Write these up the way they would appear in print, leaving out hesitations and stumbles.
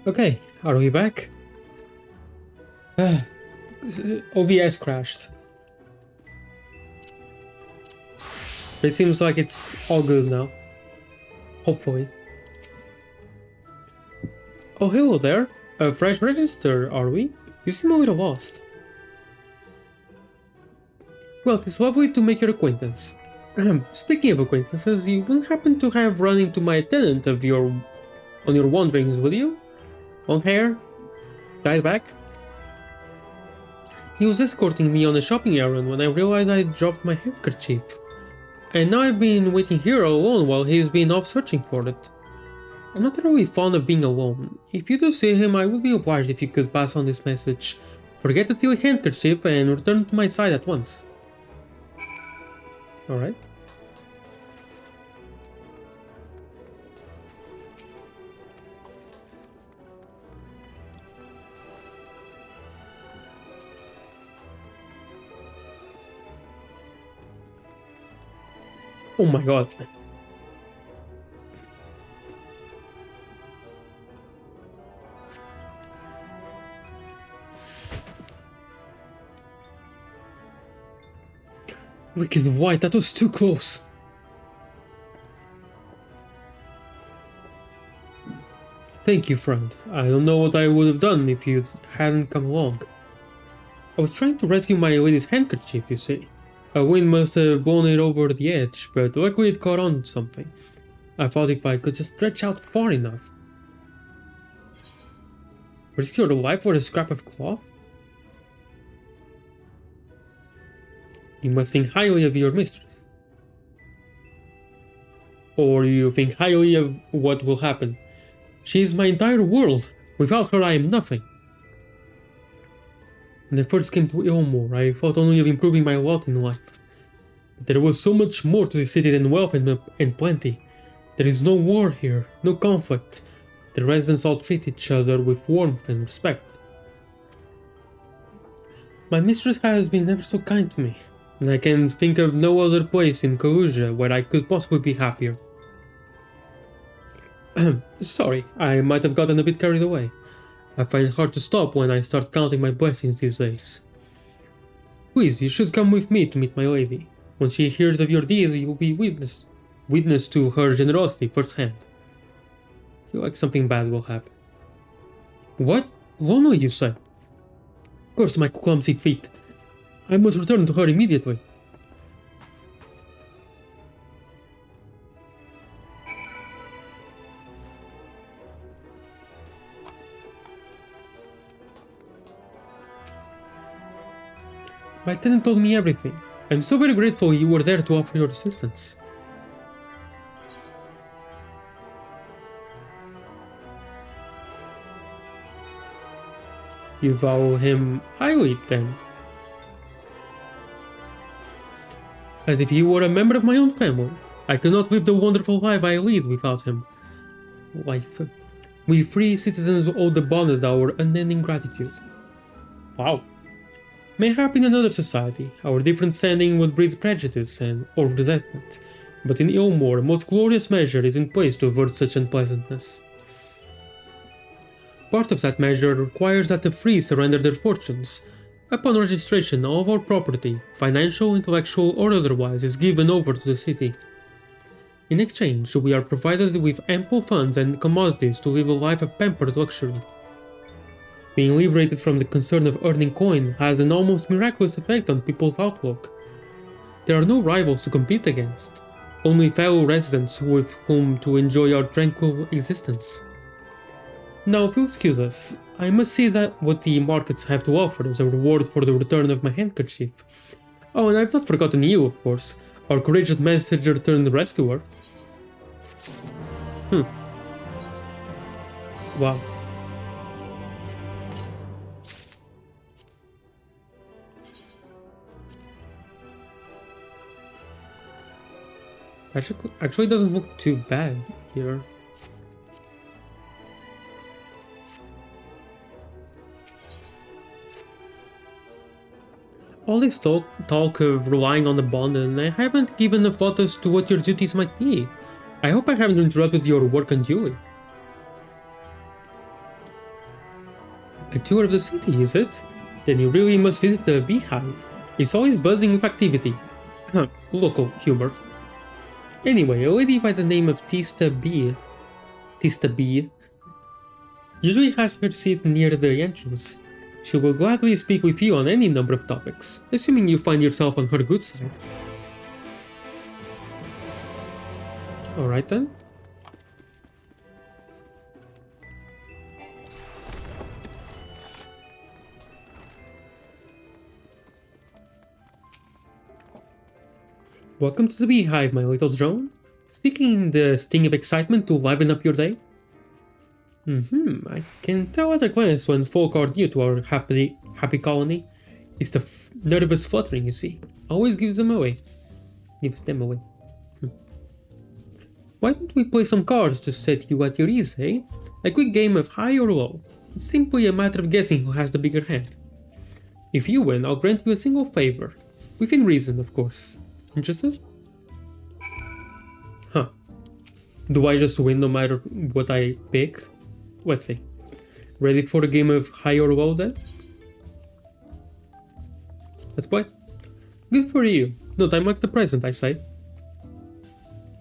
Okay, are we back? OBS crashed. It seems like it's all good now. Hopefully. Oh, hello there. A fresh register, are we? You seem a little lost. Well, it's lovely to make your acquaintance. Speaking of acquaintances, you wouldn't happen to have run into my tenant on your wanderings, would you? Long hair? Dyed back? He was escorting me on a shopping errand when I realized I had dropped my handkerchief. And now I've been waiting here all alone while he's been off searching for it. I'm not really fond of being alone. If you do see him, I would be obliged if you could pass on this message. Forget to steal a handkerchief and return to my side at once. Alright. Oh my god. Wicked white, that was too close. Thank you, friend. I don't know what I would have done if you hadn't come along. I was trying to rescue my lady's handkerchief, you see. A wind must have blown it over the edge, but luckily it caught on to something. I thought if I could just stretch out far enough. Risk your life for a scrap of cloth? You must think highly of your mistress. Or you think highly of what will happen. She is my entire world. Without her I am nothing. When I first came to Eulmore, I thought only of improving my lot in life. But there was so much more to the city than wealth and plenty. There is no war here, no conflict. The residents all treat each other with warmth and respect. My mistress has been ever so kind to me, and I can think of no other place in Kalusia where I could possibly be happier. Sorry, I might have gotten a bit carried away. I find it hard to stop when I start counting my blessings these days. Please, you should come with me to meet my lady. When she hears of your deed, you will be witness to her generosity firsthand. I feel like something bad will happen. What? Lonely, you said? Curse my clumsy feet. I must return to her immediately. My tenant told me everything. I'm so very grateful you were there to offer your assistance. You vow him highly, then. As if he were a member of my own family. I could not live the wonderful life I lead without him. We free citizens owe the bonded our unending gratitude. Wow. Mayhap in another society, our different standing would breed prejudice or resentment, but in Eulmore a most glorious measure is in place to avert such unpleasantness. Part of that measure requires that the free surrender their fortunes. Upon registration, all of our property, financial, intellectual, or otherwise, is given over to the city. In exchange, we are provided with ample funds and commodities to live a life of pampered luxury. Being liberated from the concern of earning coin has an almost miraculous effect on people's outlook. There are no rivals to compete against, only fellow residents with whom to enjoy our tranquil existence. Now, if you'll excuse us, I must see that what the markets have to offer as a reward for the return of my handkerchief. Oh, and I've not forgotten you, of course, our courageous messenger turned rescuer. Wow. Actually doesn't look too bad here. All this talk of relying on the bond, and I haven't given a thought as to what your duties might be. I hope I haven't interrupted your work unduly. A tour of the city, is it? Then you really must visit the beehive. It's always buzzing with activity. Local humor. Anyway, a lady by the name of Tista B usually has her seat near the entrance. She will gladly speak with you on any number of topics, assuming you find yourself on her good side. Alright then. Welcome to the beehive, my little drone. Seeking the sting of excitement to liven up your day? I can tell at a glance when folk are new to our happy colony. It's the nervous fluttering, you see. Always gives them away. Why don't we play some cards to set you at your ease, eh? A quick game of high or low. It's simply a matter of guessing who has the bigger hand. If you win, I'll grant you a single favor. Within reason, of course. Interested? Huh. Do I just win no matter what I pick? Let's see. Ready for a game of high or low then? Let's play. Good for you. No time like the present, I say.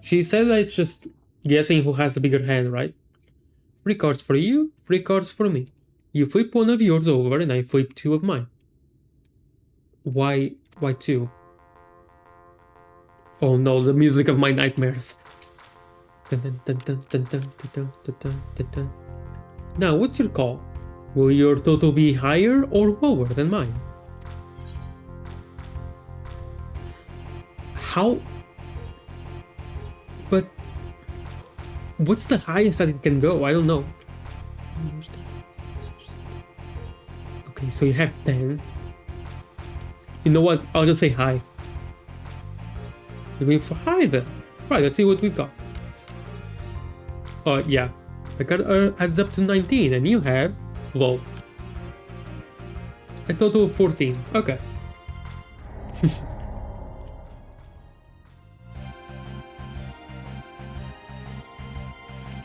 She said that it's just guessing who has the bigger hand, right? 3 cards for you, 3 cards for me. You flip one of yours over and I flip 2 of mine. Why 2? Oh no, the music of my nightmares. Now, what's your call? Will your total be higher or lower than mine? How? But what's the highest that it can go? I don't know. Okay, so you have 10. You know what? I'll just say high. You're going for high then. Right, let's see what we got. Yeah. I got adds up to 19 and you have low. A total of 14. Okay.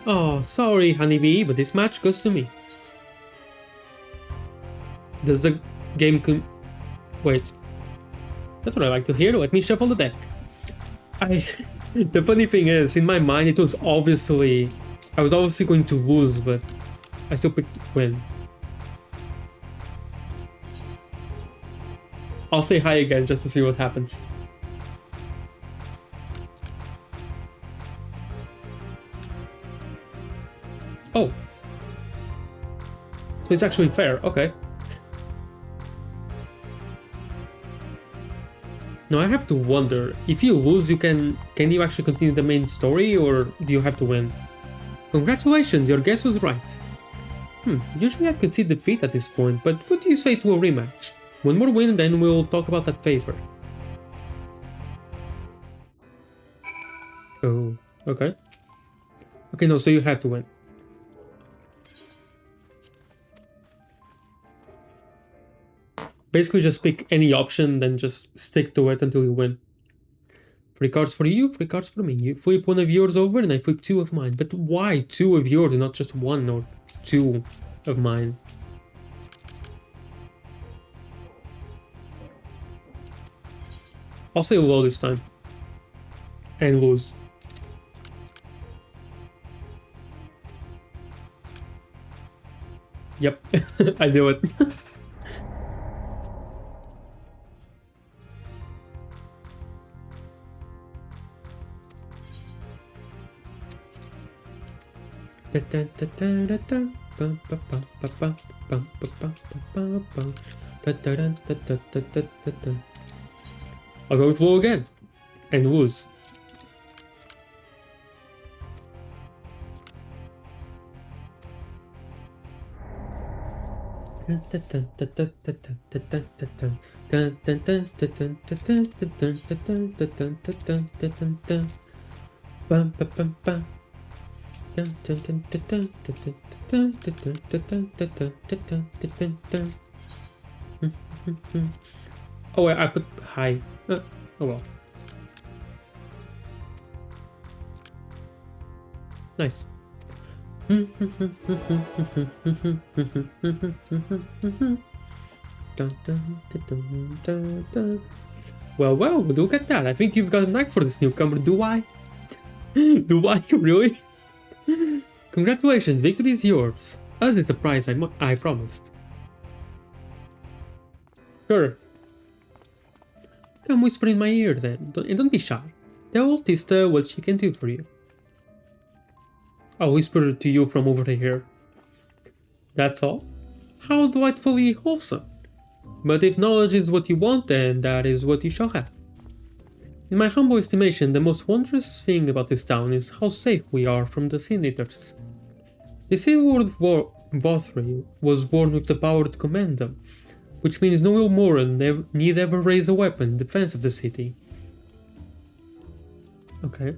Oh, sorry, honeybee, but this match goes to me. Does the game wait. That's what I like to hear. Let me shuffle the deck. The funny thing is, in my mind, it was obviously... I was obviously going to lose, but I still picked win. I'll say hi again just to see what happens. Oh. So it's actually fair, okay. Now I have to wonder, if you lose, can you actually continue the main story, or do you have to win? Congratulations, your guess was right. Usually I'd concede defeat at this point, but what do you say to a rematch? One more win, then we'll talk about that favor. Oh, okay. Okay, no, so you have to win. Basically just pick any option, then just stick to it until you win. 3 cards for you, 3 cards for me. You flip one of yours over and I flip 2 of mine. But why 2 of yours and not just 1 or 2 of mine? I'll say low this time. And lose. Yep, I do it. I'll go with low again and lose. Oh wait, I put high. Oh well. Nice. Well, look at that. I think you've got a knack for this newcomer, do I? Do I really? Congratulations, victory is yours. As is the prize I promised. Sure. Come whisper in my ear then, and don't be shy. Tell Tista what she can do for you. I'll whisper to you from over here. That's all? How delightfully wholesome. But if knowledge is what you want, then that is what you shall have. In my humble estimation, the most wondrous thing about this town is how safe we are from the Sin Eaters. The City Lord Vauthry was born with the power to command them, which means no Eulmore need ever raise a weapon in defense of the city. Okay.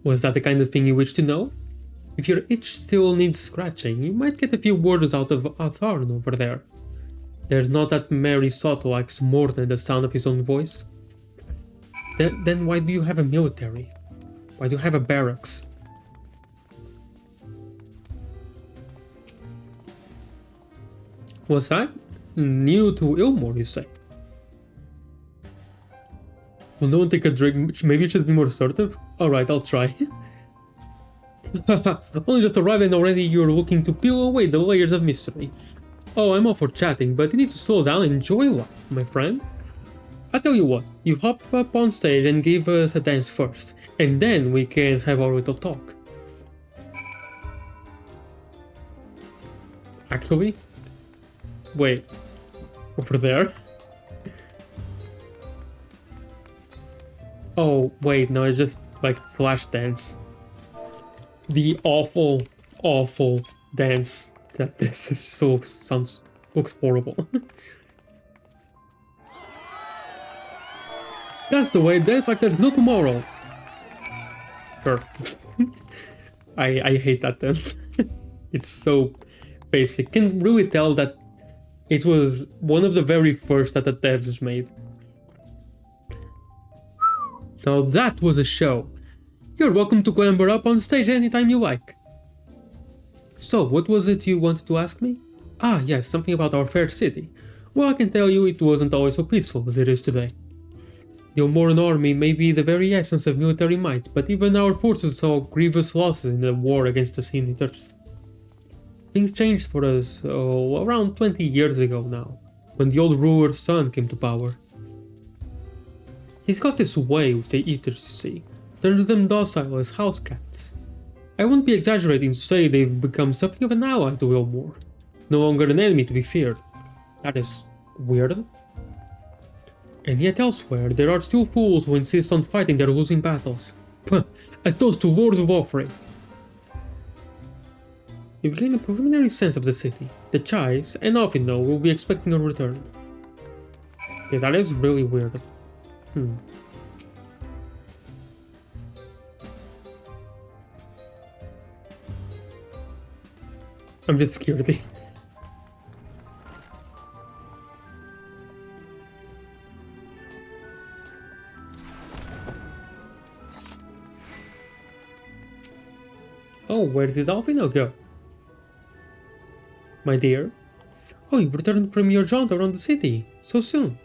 Was that the kind of thing you wish to know? If your itch still needs scratching, you might get a few words out of Atharn over there. There's not that merry Soto likes more than the sound of his own voice. Then why do you have a military? Why do you have a barracks? Was that new to Eulmore, you say? Will no one take a drink? Maybe you should be more assertive? Alright, I'll try. Only just arrived and already you're looking to peel away the layers of mystery. Oh, I'm all for chatting, but you need to slow down and enjoy life, my friend. I tell you what, you hop up on stage and give us a dance first, and then we can have our little talk. Actually? Wait, over there? Oh, wait, no, it's just like flash dance. The awful, awful dance. That this is looks horrible. That's the way, dance like there's no tomorrow. Sure. I hate that dance. It's so basic. Can really tell that it was one of the very first that the devs made. So that was a show. You're welcome to clamber up on stage anytime you like. So, what was it you wanted to ask me? Ah, yes, something about our fair city. Well, I can tell you it wasn't always so peaceful as it is today. The Eulmorean army may be the very essence of military might, but even our forces saw grievous losses in the war against the Sin Eaters. Things changed for us, around 20 years ago now, when the old ruler's son came to power. He's got this way with the Eaters, you see, turns them docile as house cats. I wouldn't be exaggerating to say they've become something of an ally to Eulmore, no longer an enemy to be feared. That is weird. And yet elsewhere, there are still fools who insist on fighting their losing battles. Puh, a toast to Lords of Vauthry. You've gained a preliminary sense of the city. The Chais, and Offino, will be expecting a return. Yeah, that is really weird. I'm just scared. Oh, where did Offino go? My dear? Oh, you've returned from your jaunt around the city, so soon.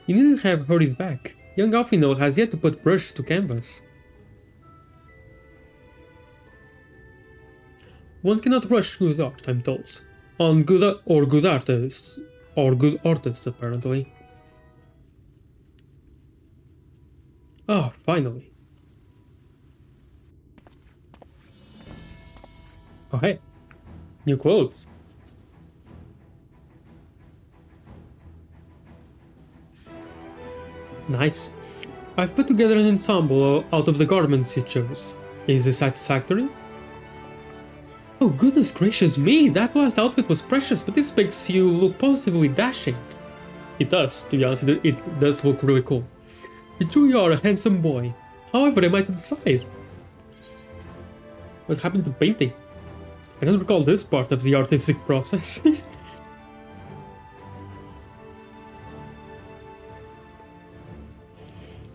You needn't have hurried back. Young Offino has yet to put brush to canvas. One cannot rush good art, I'm told. On good artists, apparently. Ah, finally. Oh hey, new clothes. Nice. I've put together an ensemble out of the garments you chose. Is this satisfactory? Oh goodness gracious me, that last outfit was precious, but this makes you look positively dashing. It does, to be honest, it does look really cool. You truly are a handsome boy. However, am I to decide? What happened to painting? I don't recall this part of the artistic process.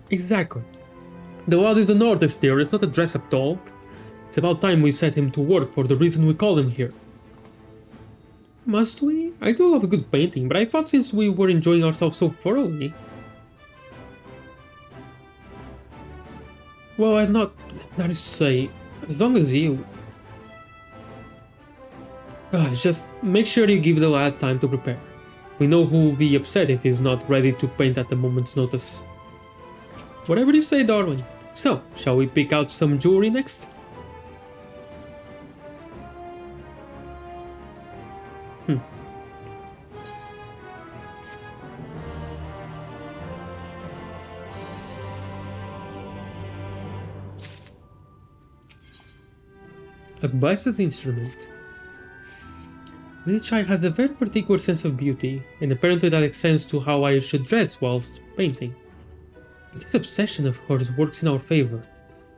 Exactly. The lad is an artist here, it's not a dress-up doll. It's about time we set him to work for the reason we called him here. Must we? I do love a good painting, but I thought since we were enjoying ourselves so thoroughly... Well, I'm not... that is to say, as long as you... just make sure you give the lad time to prepare. We know who will be upset if he's not ready to paint at the moment's notice. Whatever you say, darling. So, shall we pick out some jewelry next? A busted instrument. This child has a very particular sense of beauty, and apparently that extends to how I should dress whilst painting. But this obsession of hers works in our favor.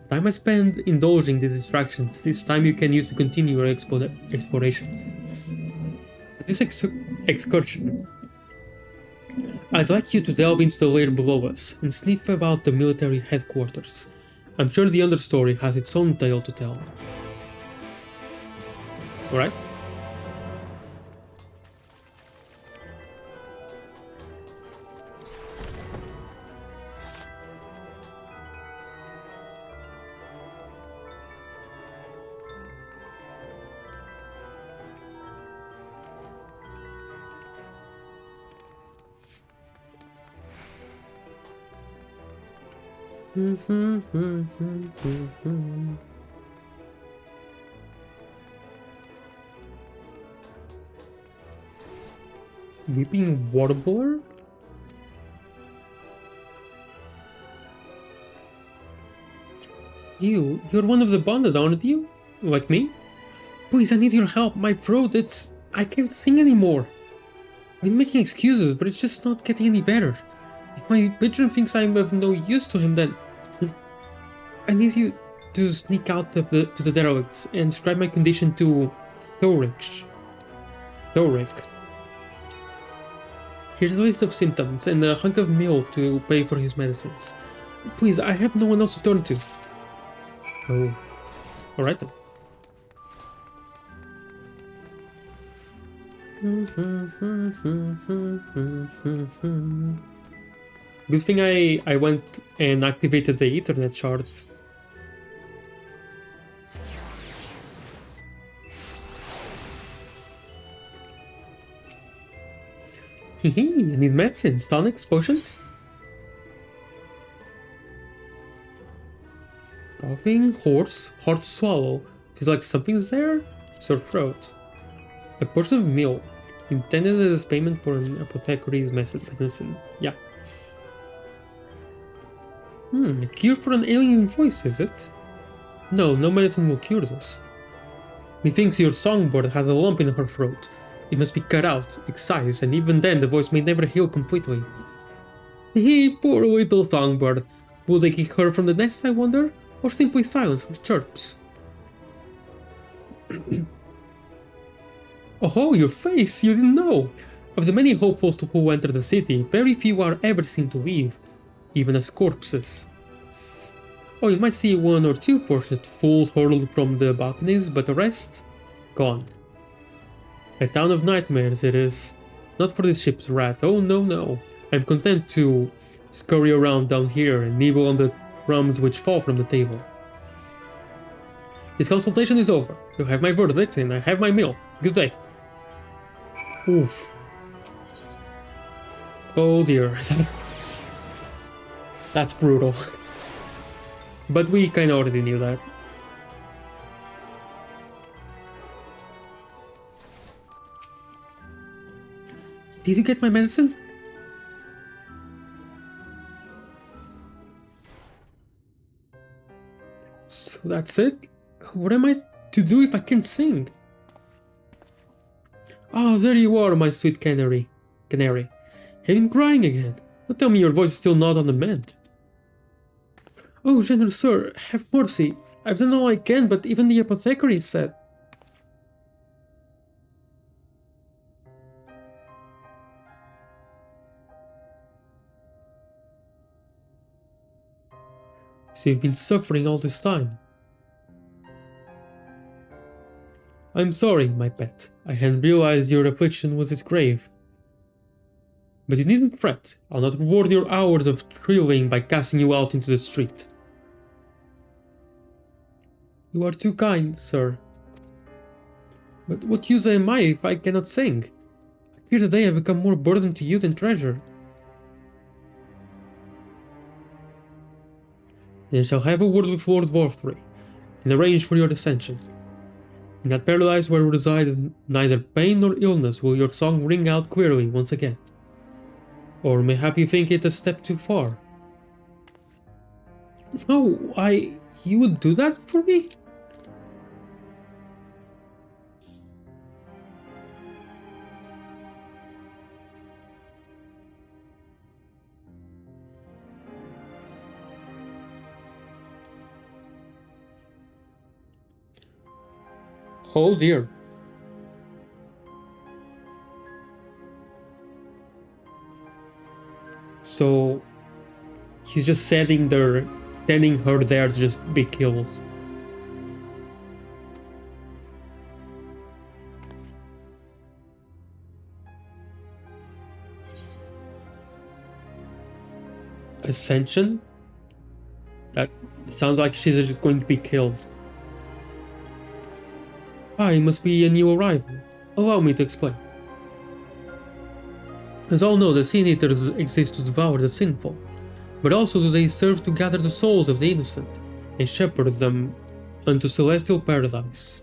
The time I spend indulging these distractions is time you can use to continue your explorations. At this excursion, I'd like you to delve into the layer below us and sniff about the military headquarters. I'm sure the understory has its own tale to tell. Alright? Weeping Warbler? You're one of the bonded, aren't you? Like me? Please, I need your help. My throat, I can't sing anymore. I've been making excuses, but it's just not getting any better. If my patron thinks I'm of no use to him, then... I need you to sneak out to the derelicts and describe my condition to Thoric. Here's a list of symptoms and a hunk of meal to pay for his medicines. Please, I have no one else to turn to. Oh. Alright then. Good thing I went and activated the Ethernet shards. Hehe, you need medicines, tonics, potions? Coughing, hoarse, hard to swallow. Feels like something's there? Sore throat. A portion of meal, intended as payment for an apothecary's medicine. Yeah. A cure for an alien voice, is it? No medicine will cure this. Methinks your songbird has a lump in her throat. It must be cut out, excised, and even then the voice may never heal completely. Poor little songbird. Will they kick her from the nest, I wonder? Or simply silence her chirps? Oh, your face! You didn't know! Of the many hopefuls who enter the city, very few are ever seen to leave, even as corpses. Oh, you might see one or two fortunate fools hurled from the balconies, but the rest? Gone. A town of nightmares it is. Not for this ship's rat, oh no. I'm content to scurry around down here and nibble on the crumbs which fall from the table. This consultation is over. You have my verdict and I have my meal. Good day. Oof. Oh dear. That's brutal. But we kinda already knew that. Did you get my medicine? So that's it? What am I to do if I can't sing? Oh, there you are, my sweet canary. Have you been crying again? Don't tell me your voice is still not on the mend. Oh, generous sir, have mercy. I've done all I can, but even the apothecary said... So you've been suffering all this time. I'm sorry, my pet. I hadn't realized your affliction was this grave. But you needn't fret. I'll not reward your hours of thrilling by casting you out into the street. You are too kind, sir. But what use am I if I cannot sing? I fear today I have become more burden to you than treasure. Then shall have a word with Lord Vauthry, and arrange for your ascension. In that paradise where resides neither pain nor illness will your song ring out clearly once again. Or mayhap you think it a step too far. No, you would do that for me? Oh dear. So he's just sending her there to just be killed. Ascension? That sounds like she's just going to be killed. He must be a new arrival. Allow me to explain. As all know, the Sin Eaters exist to devour the sinful, but also do they serve to gather the souls of the innocent and shepherd them unto celestial paradise.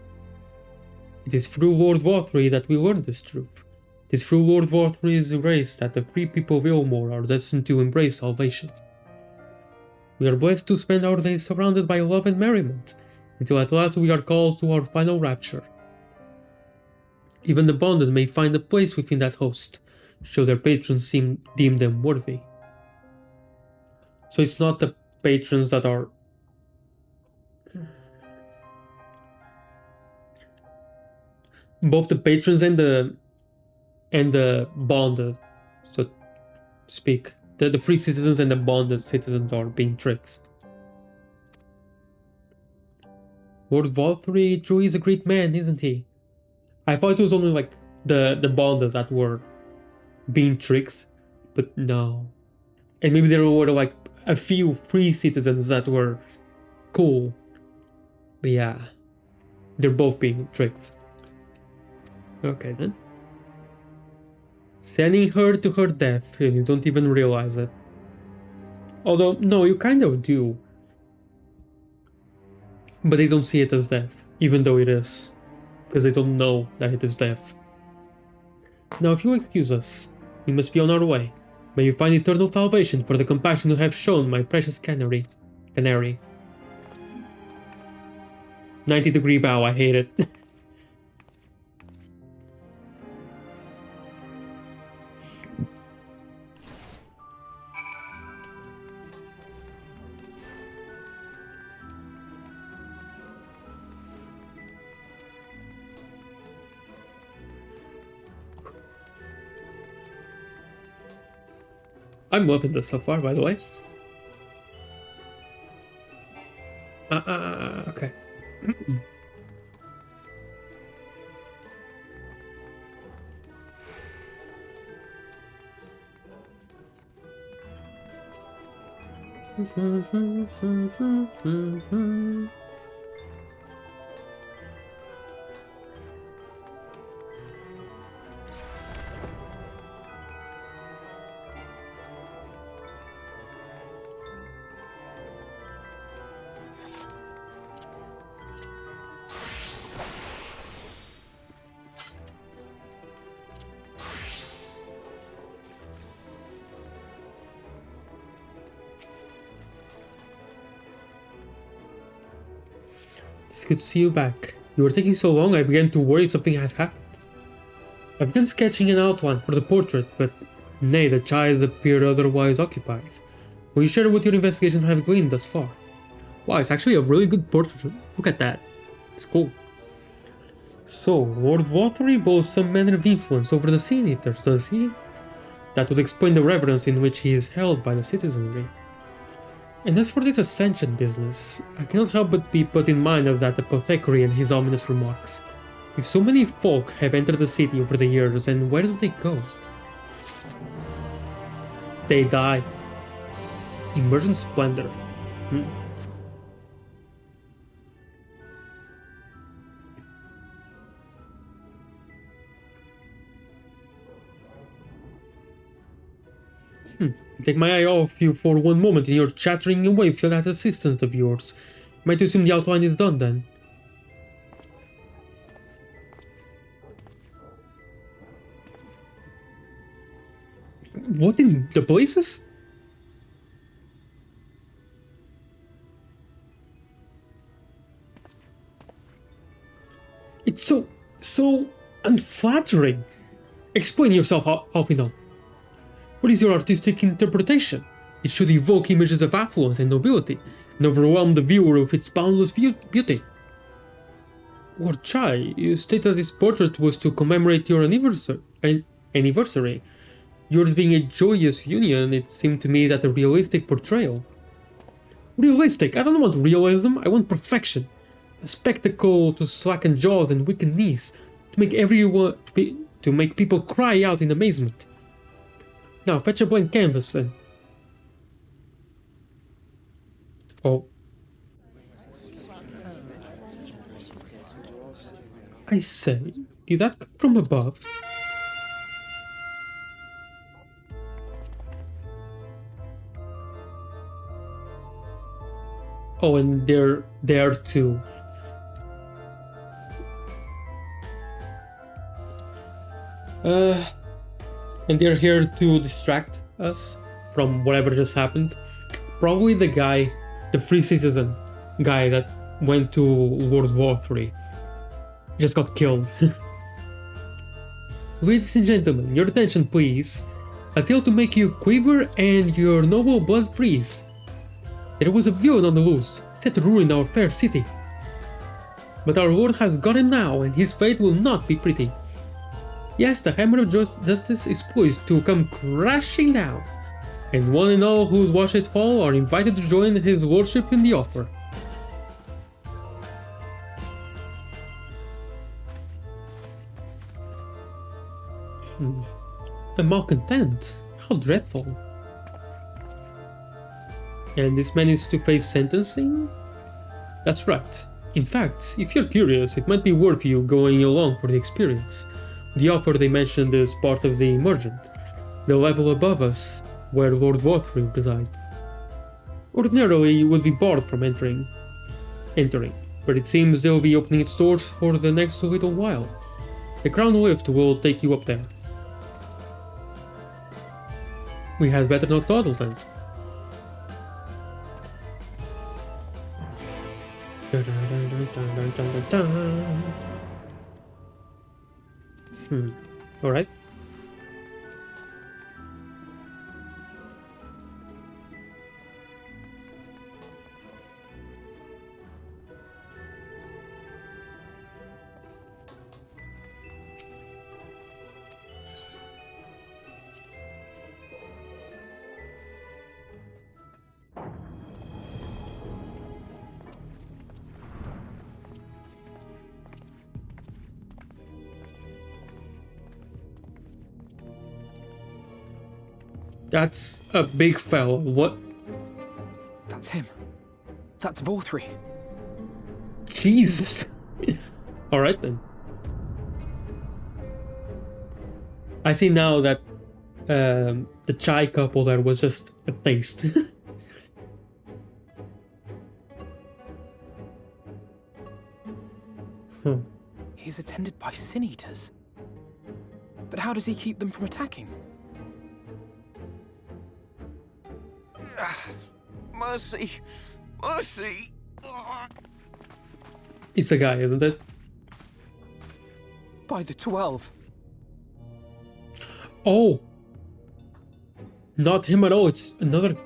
It is through Lord Vauthry that we learn this truth. It is through Lord Vauthry's grace that the free people of Eulmore are destined to embrace salvation. We are blessed to spend our days surrounded by love and merriment, until at last we are called to our final rapture. Even the bonded may find a place within that host, should their patrons deem them worthy. So it's not the patrons that are... Both the patrons and the bonded, so to speak. The free citizens and the bonded citizens are being tricked. Lord Vauthry truly is a great man, isn't he? I thought it was only like the bonded that were being tricked, but no. And maybe there were like a few free citizens that were cool. But yeah, they're both being tricked. Okay then. Sending her to her death, and you don't even realize it. Although, no, you kind of do. But they don't see it as death, even though it is. Because they don't know that it is death. Now, if you'll excuse us, we must be on our way. May you find eternal salvation for the compassion you have shown my precious canary. 90-degree bow, I hate it. I'm loving this so far, by the way. Okay. It's good to see you back. You were taking so long I began to worry something had happened. I began sketching an outline for the portrait, but nay, the child appeared otherwise occupied. Will you share what your investigations have gleaned thus far? Wow, it's actually a really good portrait. Look at that. It's cool. So, Lord Vauthry boasts some manner of influence over the Sin Eaters, does he? That would explain the reverence in which he is held by the citizenry. And as for this ascension business, I cannot help but be put in mind of that apothecary and his ominous remarks. If so many folk have entered the city over the years, then where do they go? They die. Immersion Splendor. Take my eye off you for one moment and you're chattering away with that assistant of yours. Might assume the outline is done then. What in the places? It's so unflattering. Explain yourself, Alfino. What is your artistic interpretation? It should evoke images of affluence and nobility, and overwhelm the viewer with its boundless beauty. Lord Chai, you stated that this portrait was to commemorate your anniversary. Yours being a joyous union, it seemed to me that a realistic portrayal. Realistic? I don't want realism, I want perfection. A spectacle to slacken jaws and weaken knees, to make people cry out in amazement. Now fetch a blank canvas then. Oh. I say, did that come from above? Oh, and they're there too. And they're here to distract us from whatever just happened. Probably the guy, the free citizen guy that went to Lord Vauthry, just got killed. Ladies and gentlemen, your attention please. A tale to make you quiver and your noble blood freeze. There was a villain on the loose, set to ruin our fair city. But our lord has got him now, and his fate will not be pretty. Yes, the hammer of justice is poised to come crashing down, and one and all who watch it fall are invited to join his lordship in the offer. A malcontent? How dreadful. And this man is to face sentencing? That's right. In fact, if you're curious, it might be worth you going along for the experience. The offer they mentioned is part of the Emergent, the level above us, where Lord Vauthry resides. Ordinarily, you would be barred from entering, but it seems they'll be opening its doors for the next little while. The Crown Lift will take you up there. We had better not dawdle then. Alright. That's a big fella. What? That's him. That's Vauthry. Jesus. Alright then. I see now that the Chai couple there was just a taste. He's attended by sin eaters. But how does he keep them from attacking? Mercy! Mercy! It's a guy, isn't it? By the 12. Oh! Not him at all, it's another...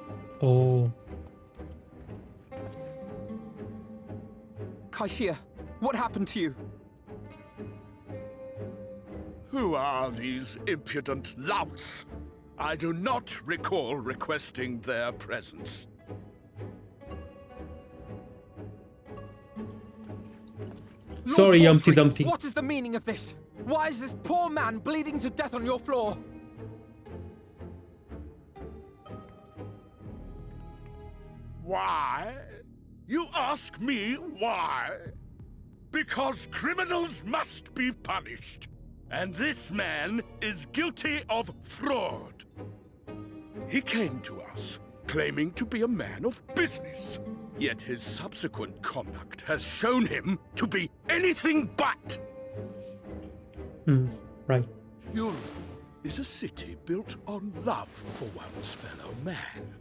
Oh... Kaishia, what happened to you? Who are these impudent louts? I do not recall requesting their presence. Sorry, Lord Humpty Vauthry, Dumpty. what is the meaning of this? Why is this poor man bleeding to death on your floor? Why? You ask me why? Because criminals must be punished. And this man is guilty of fraud. He came to us, claiming to be a man of business. Yet his subsequent conduct has shown him to be anything but. Right. Eulmore is a city built on love for one's fellow man.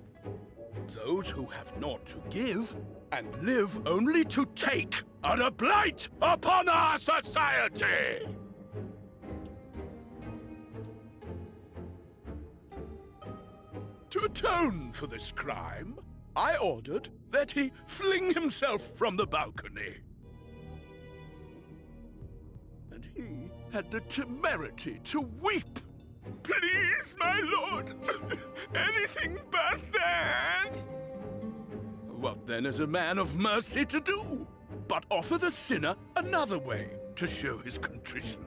Those who have naught to give and live only to take are a blight upon our society! To atone for this crime, I ordered that he fling himself from the balcony. And he had the temerity to weep. Please, my lord, anything but that. What then is a man of mercy to do, but offer the sinner another way to show his contrition?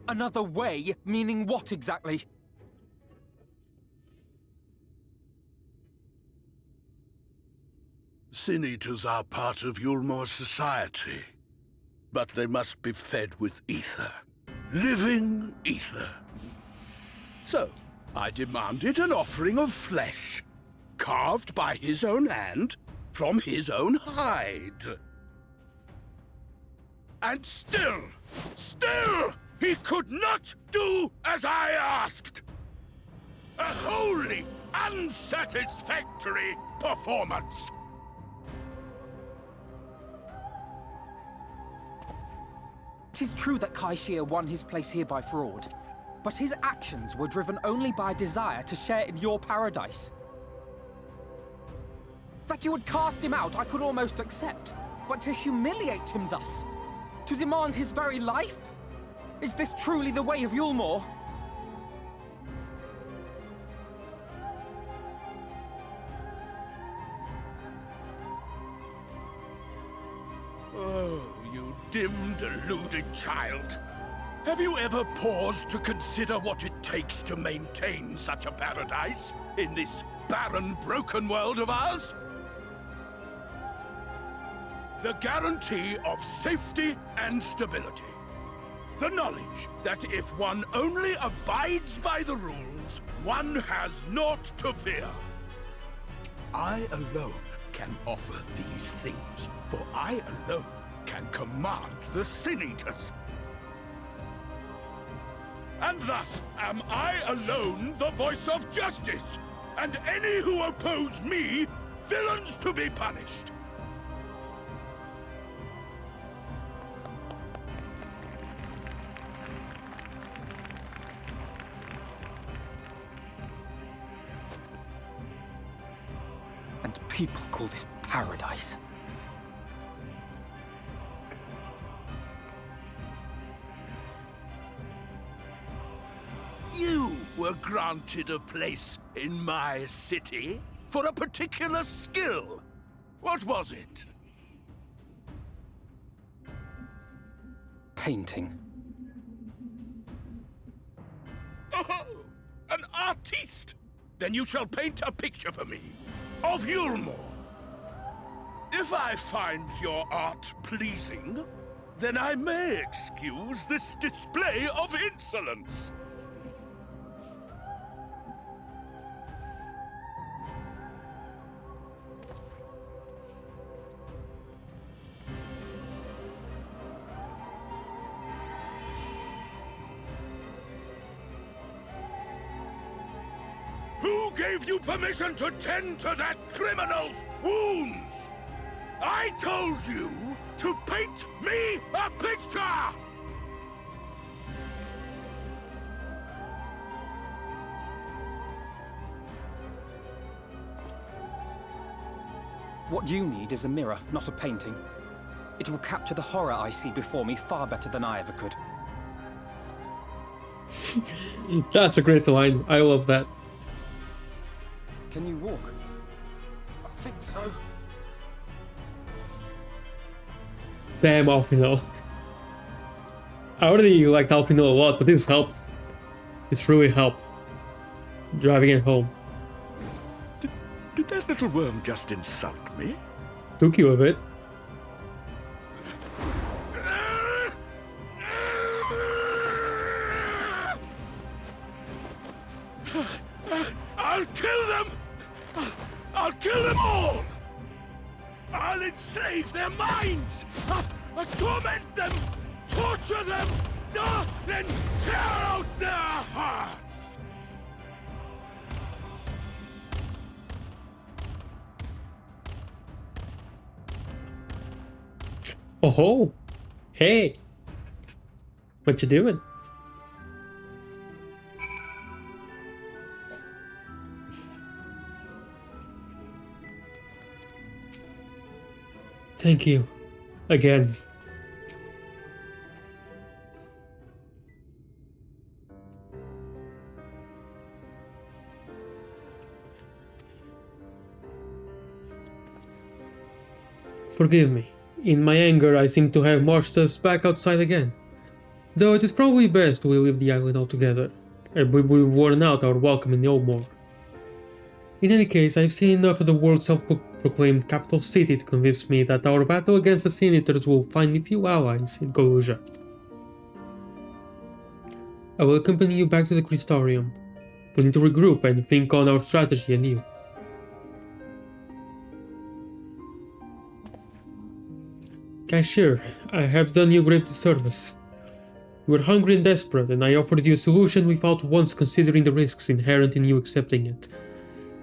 Another way? Meaning what exactly? Sin-eaters are part of Eulmore's society, but they must be fed with ether. Living ether. So, I demanded an offering of flesh, carved by his own hand, from his own hide. And still, he could not do as I asked. A wholly unsatisfactory performance. It is true that Kaishir won his place here by fraud, but his actions were driven only by a desire to share in your paradise. That you would cast him out, I could almost accept, but to humiliate him thus, to demand his very life? Is this truly the way of Eulmore? Oh, you dim, deluded child. Have you ever paused to consider what it takes to maintain such a paradise in this barren, broken world of ours? The guarantee of safety and stability. The knowledge that if one only abides by the rules, one has naught to fear. I alone can offer these things, for I alone can command the Sin-eaters. And thus am I alone the voice of justice, and any who oppose me, villains to be punished. And people call this paradise. You were granted a place in my city for a particular skill. What was it? Painting. Oh, an artiste! Then you shall paint a picture for me of Eulmore. If I find your art pleasing, then I may excuse this display of insolence. Who gave you permission to tend to that criminal's wounds? I told you to paint me a picture! What you need is a mirror, not a painting. It will capture the horror I see before me far better than I ever could. That's a great line. I love that. Can you walk? I think so. Damn, Alfino. I already liked Alfino a lot, but this helped. This really helped. Driving it home. Did that little worm just insult me? Took you a bit. I'll kill them! I'll kill them all! I'll enslave their minds! I'll torment them! Torture them! Then tear out their hearts! Oh, hey, what you doing? Thank you, again. Forgive me. In my anger, I seem to have marched us back outside again. Though it is probably best we leave the island altogether, and we've worn out our welcome in Eulmore. In any case, I've seen enough of the world's self-proclaimed capital city to convince me that our battle against the Sin-Eaters will find me few allies in Goja. I will accompany you back to the Crystarium. We need to regroup and think on our strategy anew. Cashier, I have done you great disservice. You were hungry and desperate, and I offered you a solution without once considering the risks inherent in you accepting it.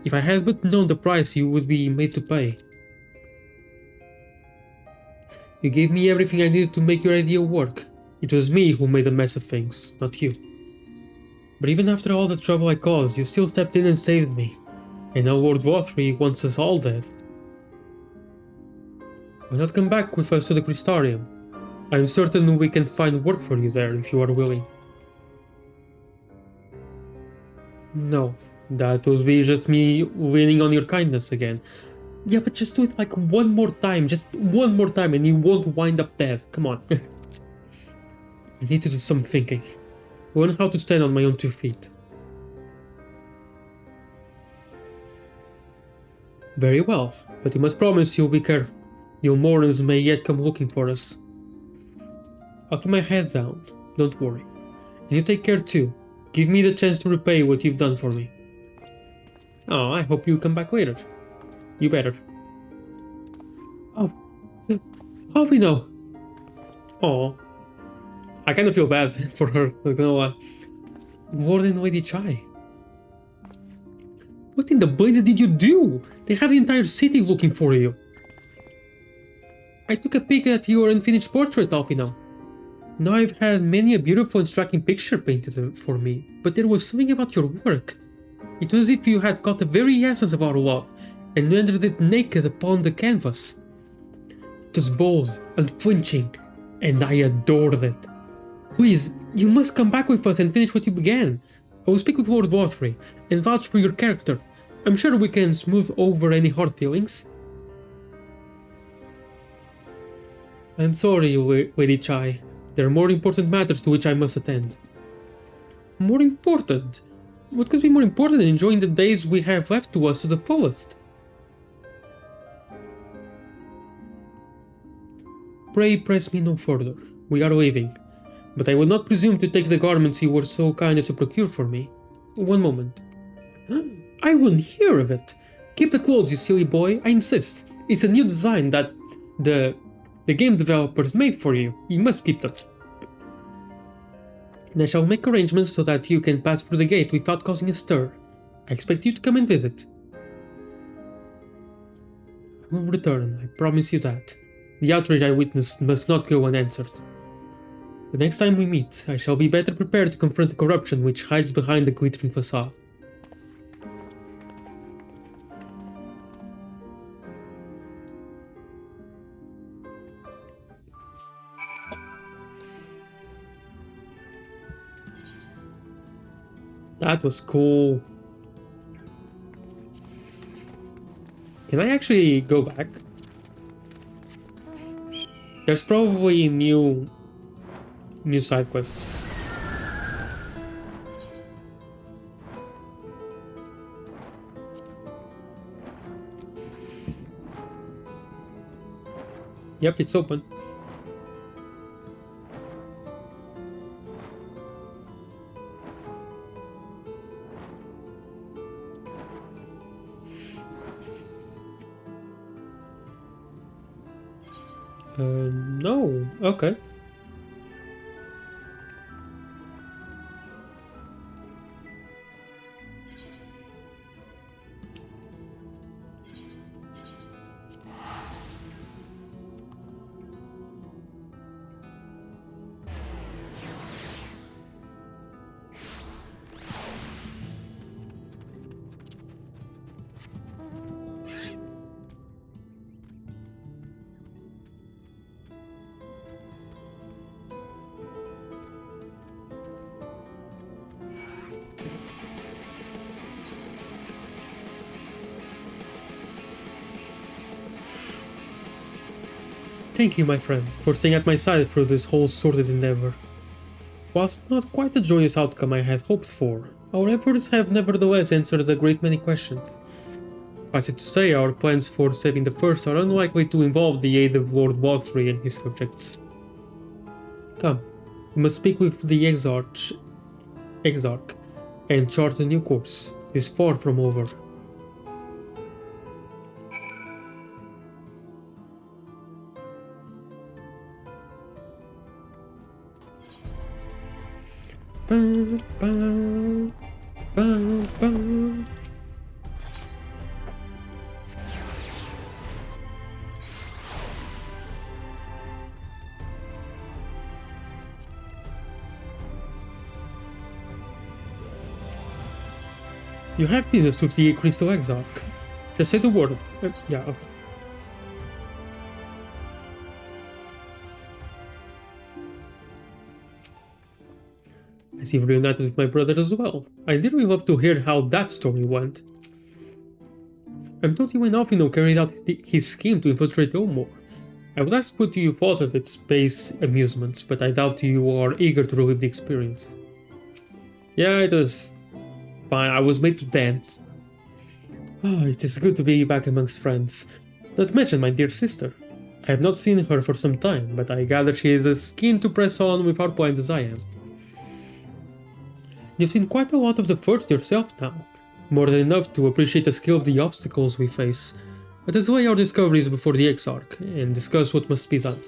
If I had but known the price you would be made to pay. You gave me everything I needed to make your idea work. It was me who made a mess of things, not you. But even after all the trouble I caused, you still stepped in and saved me. And now Lord Vauthry wants us all dead. Why not come back with us to the Crystarium? I am certain we can find work for you there if you are willing. No, that would be just me leaning on your kindness again. Yeah, but just do it like one more time, just one more time and you won't wind up dead. Come on. I need to do some thinking. Learn how to stand on my own 2 feet. Very well, but you must promise you'll be careful. The Eulmorians may yet come looking for us. I'll keep my head down, don't worry. And you take care too. Give me the chance to repay what you've done for me. Oh, I hope you come back later. You better. Oh, how we know? Oh, I kind of feel bad for her, not gonna lie. Lord and Lady Chai. What in the blazes did you do? They have the entire city looking for you. I took a peek at your unfinished portrait, Alfino. Now I've had many a beautiful and striking picture painted for me, but there was something about your work. It was as if you had caught the very essence of our love and rendered it naked upon the canvas. It was bold, unflinching, and I adored it. Please, you must come back with us and finish what you began. I will speak with Lord Vauthry and vouch for your character. I'm sure we can smooth over any hard feelings. I'm sorry, Lady Chai. There are more important matters to which I must attend. More important? What could be more important than enjoying the days we have left to us to the fullest? Pray press me no further. We are leaving. But I will not presume to take the garments you were so kind as to procure for me. One moment. I wouldn't hear of it. Keep the clothes, you silly boy. I insist. It's a new design that the game developers made for you. You must keep them. And I shall make arrangements so that you can pass through the gate without causing a stir. I expect you to come and visit. I will return, I promise you that. The outrage I witnessed must not go unanswered. The next time we meet, I shall be better prepared to confront the corruption which hides behind the glittering facade. That was cool. Can I actually go back? There's probably new side quests. Yep, it's open. No. Okay. Thank you, my friend, for staying at my side through this whole sordid endeavor. Whilst not quite the joyous outcome I had hopes for, our efforts have nevertheless answered a great many questions. Suffice it to say, our plans for saving the First are unlikely to involve the aid of Lord Vauthry and his subjects. Come, we must speak with the Exarch, and chart a new course. It is far from over. You have business with the Crystal Exarch. Just say the word. Yeah. Okay. I see you've reunited with my brother as well. I'd really love to hear how that story went. I'm told he went off, carried out his scheme to infiltrate Eulmore. I would ask what you thought of its base amusements, but I doubt you are eager to relive the experience. Yeah, it was fine. I was made to dance. Oh, it is good to be back amongst friends. Not to mention my dear sister. I have not seen her for some time, but I gather she is as keen to press on with our plans as I am. You've seen quite a lot of the First yourself now, more than enough to appreciate the scale of the obstacles we face. Let us lay our discoveries before the Exarch and discuss what must be done.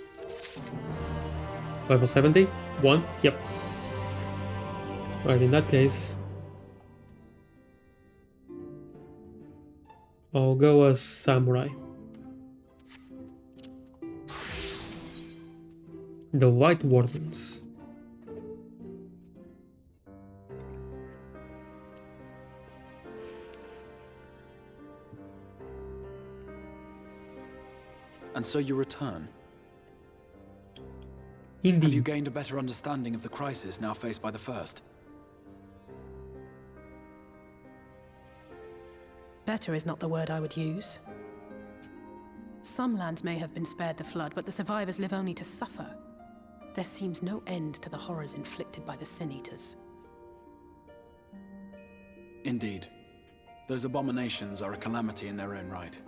Level 70? 1? Yep. Right, in that case, I'll go as Samurai. The White Wardens. And so you return. Indeed. Have you gained a better understanding of the crisis now faced by the First? Better is not the word I would use. Some lands may have been spared the flood, but the survivors live only to suffer. There seems no end to the horrors inflicted by the Sin Eaters. Indeed. Those abominations are a calamity in their own right.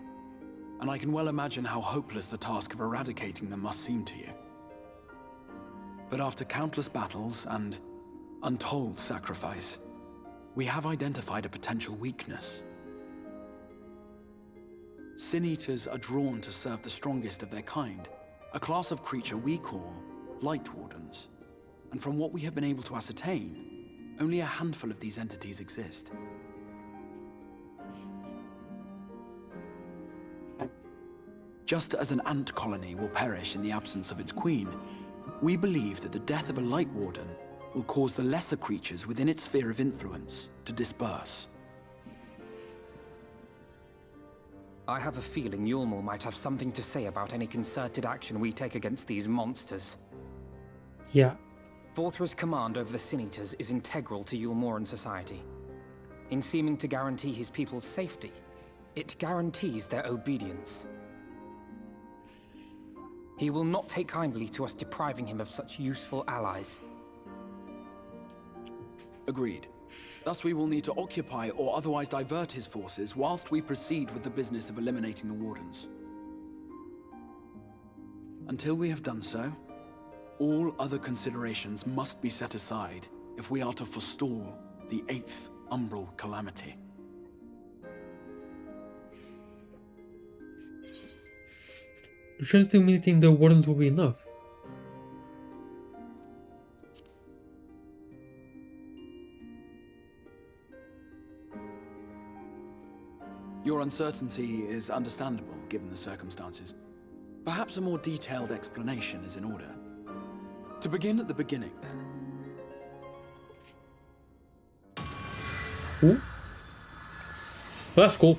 And I can well imagine how hopeless the task of eradicating them must seem to you. But after countless battles and untold sacrifice, we have identified a potential weakness. Sin Eaters are drawn to serve the strongest of their kind, a class of creature we call Light Wardens. And from what we have been able to ascertain, only a handful of these entities exist. Just as an ant colony will perish in the absence of its queen, we believe that the death of a Light Warden will cause the lesser creatures within its sphere of influence to disperse. I have a feeling Eulmore might have something to say about any concerted action we take against these monsters. Yeah. Vauthry's command over the Sin Eaters is integral to Eulmoran society. In seeming to guarantee his people's safety, it guarantees their obedience. He will not take kindly to us depriving him of such useful allies. Agreed. Thus we will need to occupy or otherwise divert his forces whilst we proceed with the business of eliminating the Wardens. Until we have done so, all other considerations must be set aside if we are to forestall the 8th Umbral Calamity. Just eliminating the Wardens will be enough. Your uncertainty is understandable, given the circumstances. Perhaps a more detailed explanation is in order. To begin at the beginning, then. Ooh. Well, that's cool.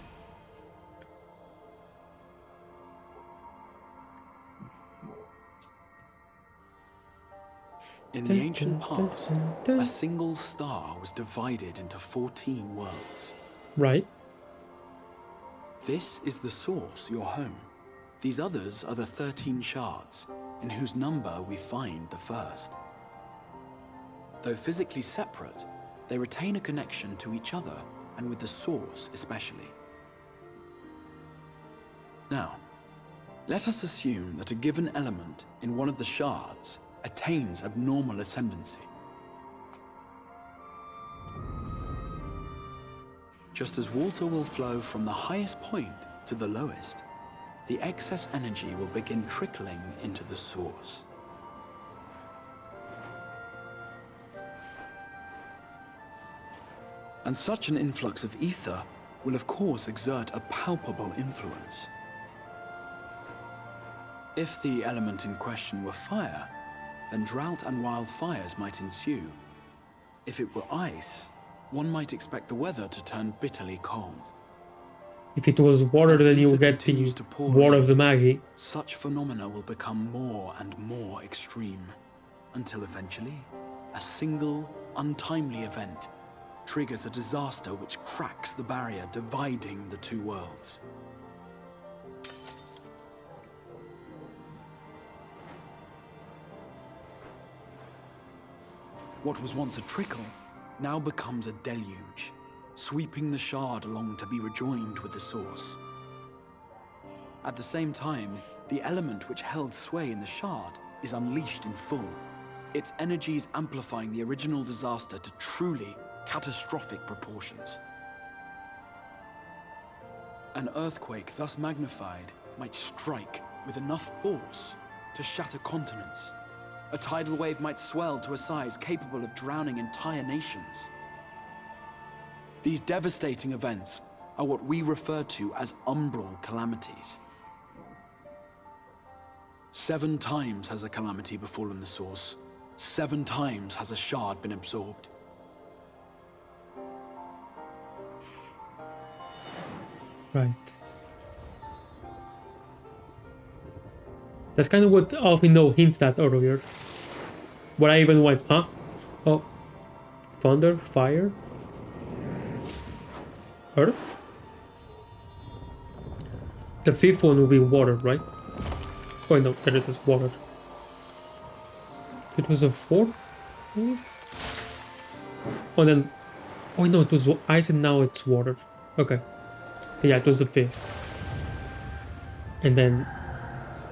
In the ancient past, a single star was divided into 14 worlds. Right. This is the source, your home. These others are the 13 shards, in whose number we find the first. Though physically separate, they retain a connection to each other, and with the source especially. Now, let us assume that a given element in one of the shards attains abnormal ascendancy. Just as water will flow from the highest point to the lowest, the excess energy will begin trickling into the source. And such an influx of ether will of course exert a palpable influence. If the element in question were fire, then drought and wildfires might ensue. If it were ice, one might expect the weather to turn bitterly cold. If it was water, As then you ether get the continues to pour War in, of the Magi. Such phenomena will become more and more extreme, until eventually, a single, untimely event triggers a disaster which cracks the barrier dividing the two worlds. What was once a trickle now becomes a deluge, sweeping the shard along to be rejoined with the source. At the same time, the element which held sway in the shard is unleashed in full, its energies amplifying the original disaster to truly catastrophic proportions. An earthquake thus magnified might strike with enough force to shatter continents. A tidal wave might swell to a size capable of drowning entire nations. These devastating events are what we refer to as umbral calamities. 7 times has a calamity befallen the source. 7 times has a shard been absorbed. Right. That's kind of what Alfino hinted at earlier. But I even went, huh? Oh. Thunder, fire, earth? The 5th one will be water, right? Oh no, there it is, water. It was a 4th? Oh then... Oh no, it was ice and now it's water. Okay. Yeah, it was the 5th. And then...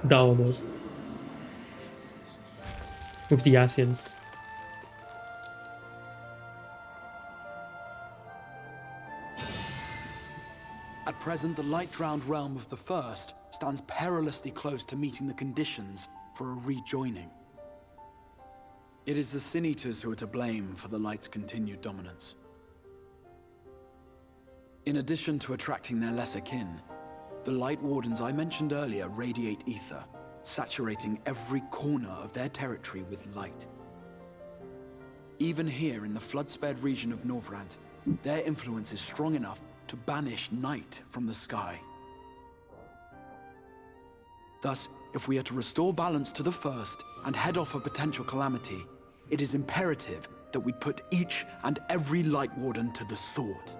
Down was. With the Asians. At present, the light-drowned realm of the First stands perilously close to meeting the conditions for a rejoining. It is the Sin Eaters who are to blame for the Light's continued dominance. In addition to attracting their lesser kin, the Light Wardens I mentioned earlier radiate ether, saturating every corner of their territory with light. Even here in the flood-spared region of Norvrant, their influence is strong enough to banish night from the sky. Thus, if we are to restore balance to the First and head off a potential calamity, it is imperative that we put each and every Light Warden to the sword.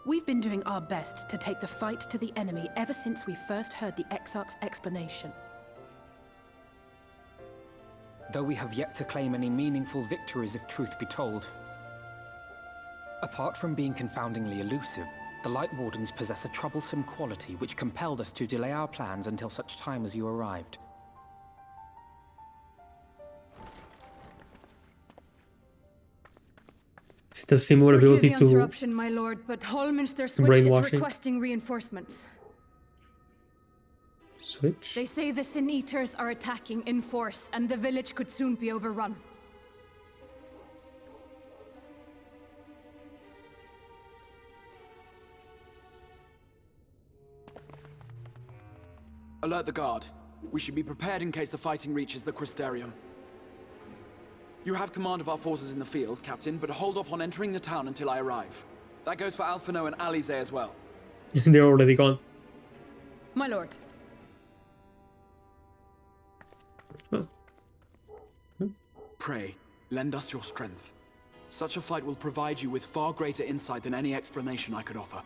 We've been doing our best to take the fight to the enemy ever since we first heard the Exarch's explanation. Though we have yet to claim any meaningful victories if truth be told. Apart from being confoundingly elusive, the Light Wardens possess a troublesome quality which compelled us to delay our plans until such time as you arrived. It has similar ability Forgive the to interruption, my lord, but Hominster Switch is brainwashing. requesting reinforcements. Switch. They say the Sin Eaters are attacking in force, and the village could soon be overrun. Alert the guard. We should be prepared in case the fighting reaches the Crystarium. You have command of our forces in the field, Captain, but hold off on entering the town until I arrive. That goes for Alphino and Alize as well. They're already gone. My lord. Huh. Pray, lend us your strength. Such a fight will provide you with far greater insight than any explanation I could offer.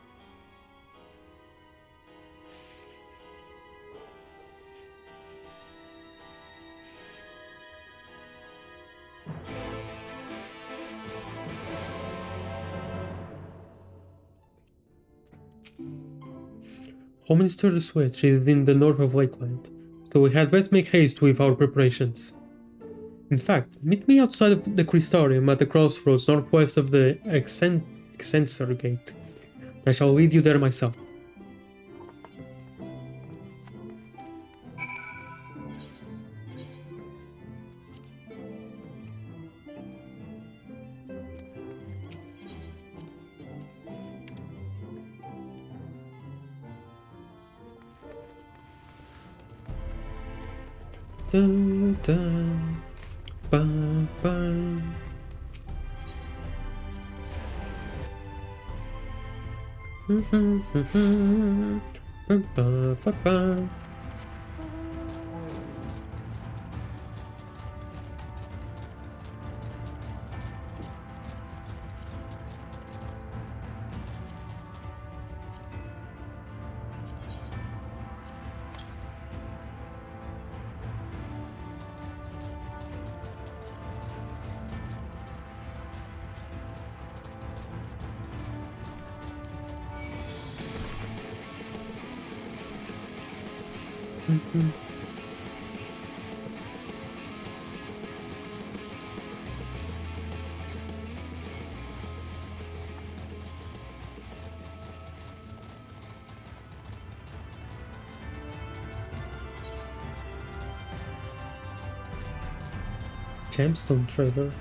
Hominster Switch is in the north of Lakeland, so we had best make haste with our preparations. In fact, meet me outside of the Crystarium at the crossroads northwest of the Exensor Gate. I shall lead you there myself. Dun, dun, bum, bum. Bum, bum, bum, bum. Gemstone trader.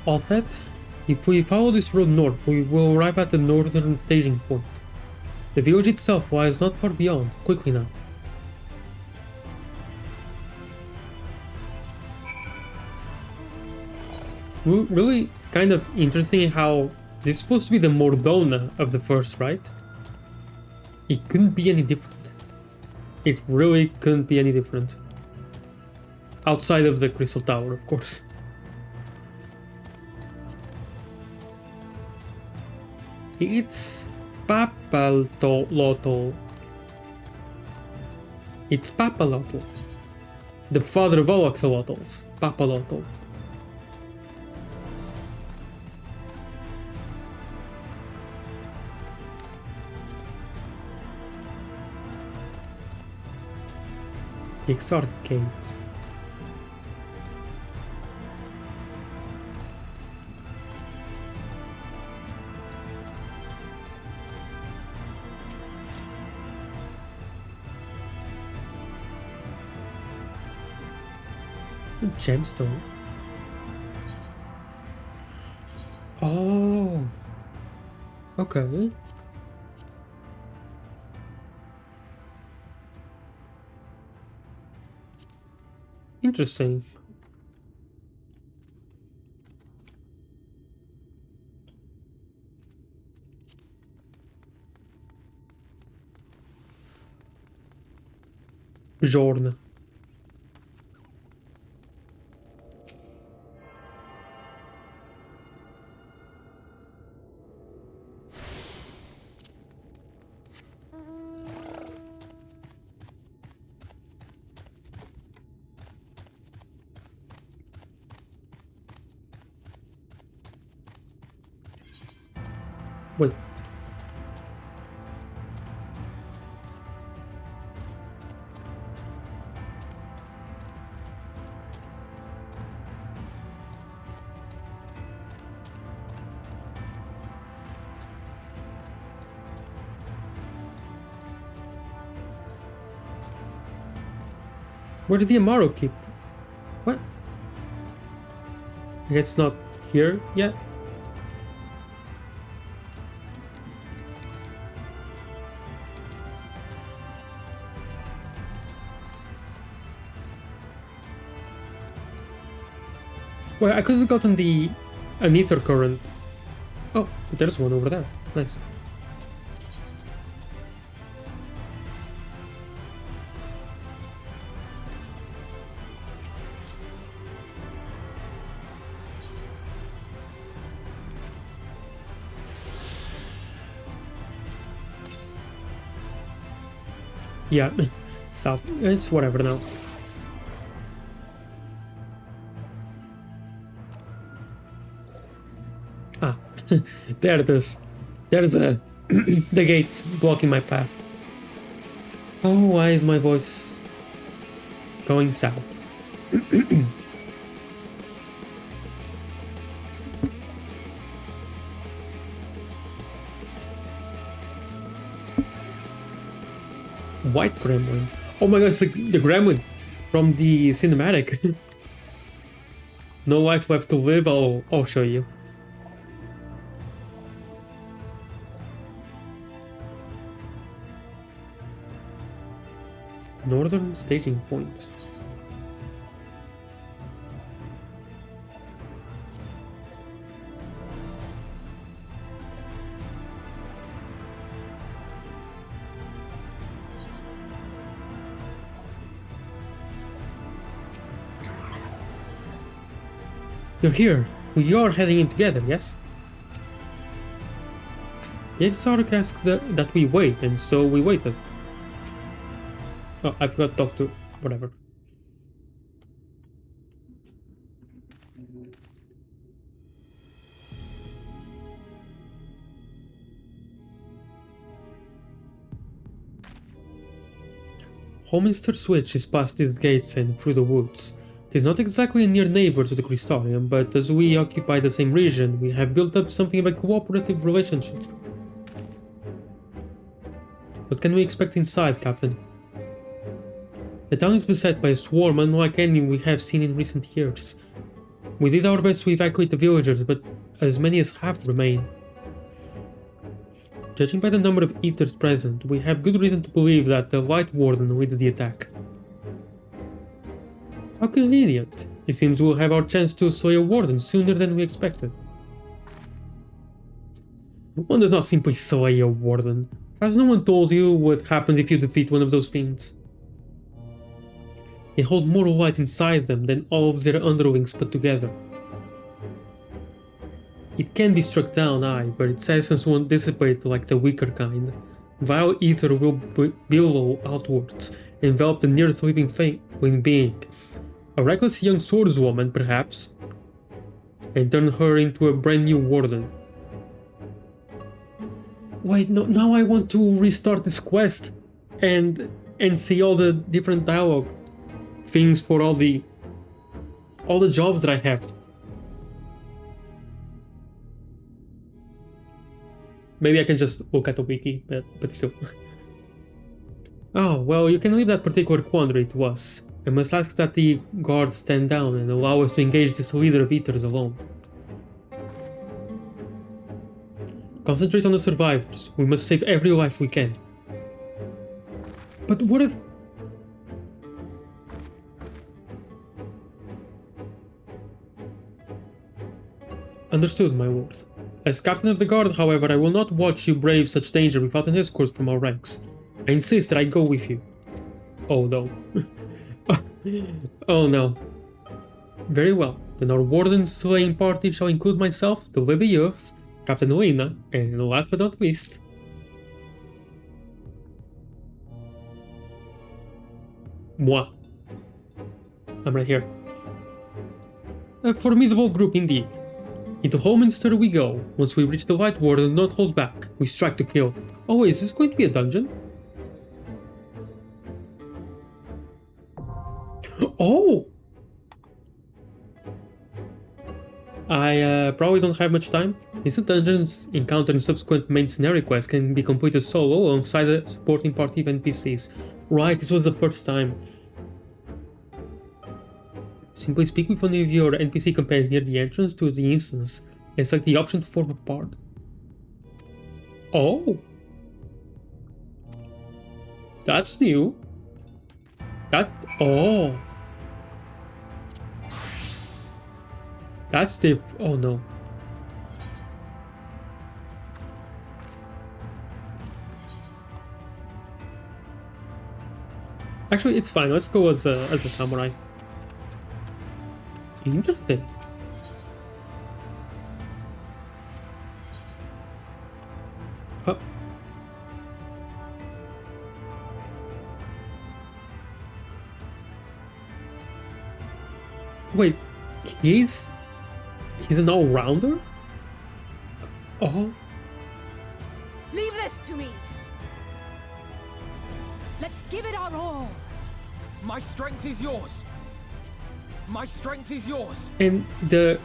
All that, if we follow this road north, we will arrive at the northern staging point. The village itself lies not far beyond. Quickly now. Really kind of interesting how this is supposed to be the Mordona of the first, right? It couldn't be any different. It really couldn't be any different. Outside of the Crystal Tower, of course. It's Papalotl. It's Papalotl. The father of all axolotls. Papalotl. The Exarch Gate. Gemstone. Oh. Okay. Interesting. Jorn. Wait. Where did the Amaro keep? What? I guess it's not here yet. Well, I could have gotten an ether current. Oh, there's one over there. Nice. Yeah, south. It's whatever now. Ah, there it is. There's the the gate blocking my path. Oh, why is my voice going south? White gremlin. Oh my god, it's the gremlin from the cinematic. No life left to live. I'll show you. Northern staging point. You're here. We are heading in together, yes? The Exarch asked that we wait, and so we waited. Oh, I forgot to talk to... whatever. Hominster Switch is past these gates and through the woods. It is not exactly a near neighbor to the Crystarium, but as we occupy the same region, we have built up something of a cooperative relationship. What can we expect inside, Captain? The town is beset by a swarm unlike any we have seen in recent years. We did our best to evacuate the villagers, but as many as half remain. Judging by the number of eaters present, we have good reason to believe that the White Warden led the attack. How convenient. It seems we'll have our chance to slay a warden sooner than we expected. One does not simply slay a warden. Has no one told you what happens if you defeat one of those fiends? They hold more light inside them than all of their underlings put together. It can be struck down, aye, but its essence won't dissipate like the weaker kind. Vile ether will billow outwards, envelop the nearest living being. A reckless young swordswoman, perhaps, and turn her into a brand new warden. Wait, no, now I want to restart this quest and see all the different dialogue things for all the jobs that I have. Maybe I can just look at the wiki, but still. Oh, well, you can leave that particular quandary to us. I must ask that the guard stand down and allow us to engage this leader of eaters alone. Concentrate on the survivors. We must save every life we can. But what if... Understood, my lord. As captain of the guard, however, I will not watch you brave such danger without an escort from our ranks. I insist that I go with you. Oh no. Oh no. Very well. Then our warden's slaying party shall include myself, the Lady Youth, Captain Lena, and last but not least... moi. I'm right here. A formidable group indeed. Into Hominster we go. Once we reach the White Ward and not hold back, we strike to kill. Oh, is this going to be a dungeon? Oh! I probably don't have much time. Instant dungeons encounter and subsequent main scenario quests can be completed solo alongside the supporting party of NPCs. Right, this was the first time. Simply speak with one of your NPC companions near the entrance to the instance and select the option to form a part. Oh! That's new. That's... oh! That's the... oh no. Actually, it's fine. Let's go as a samurai. Interesting. Huh. Wait, he's an all-rounder? Oh. Leave this to me. Let's give it our all. My strength is yours. My strength is yours. And the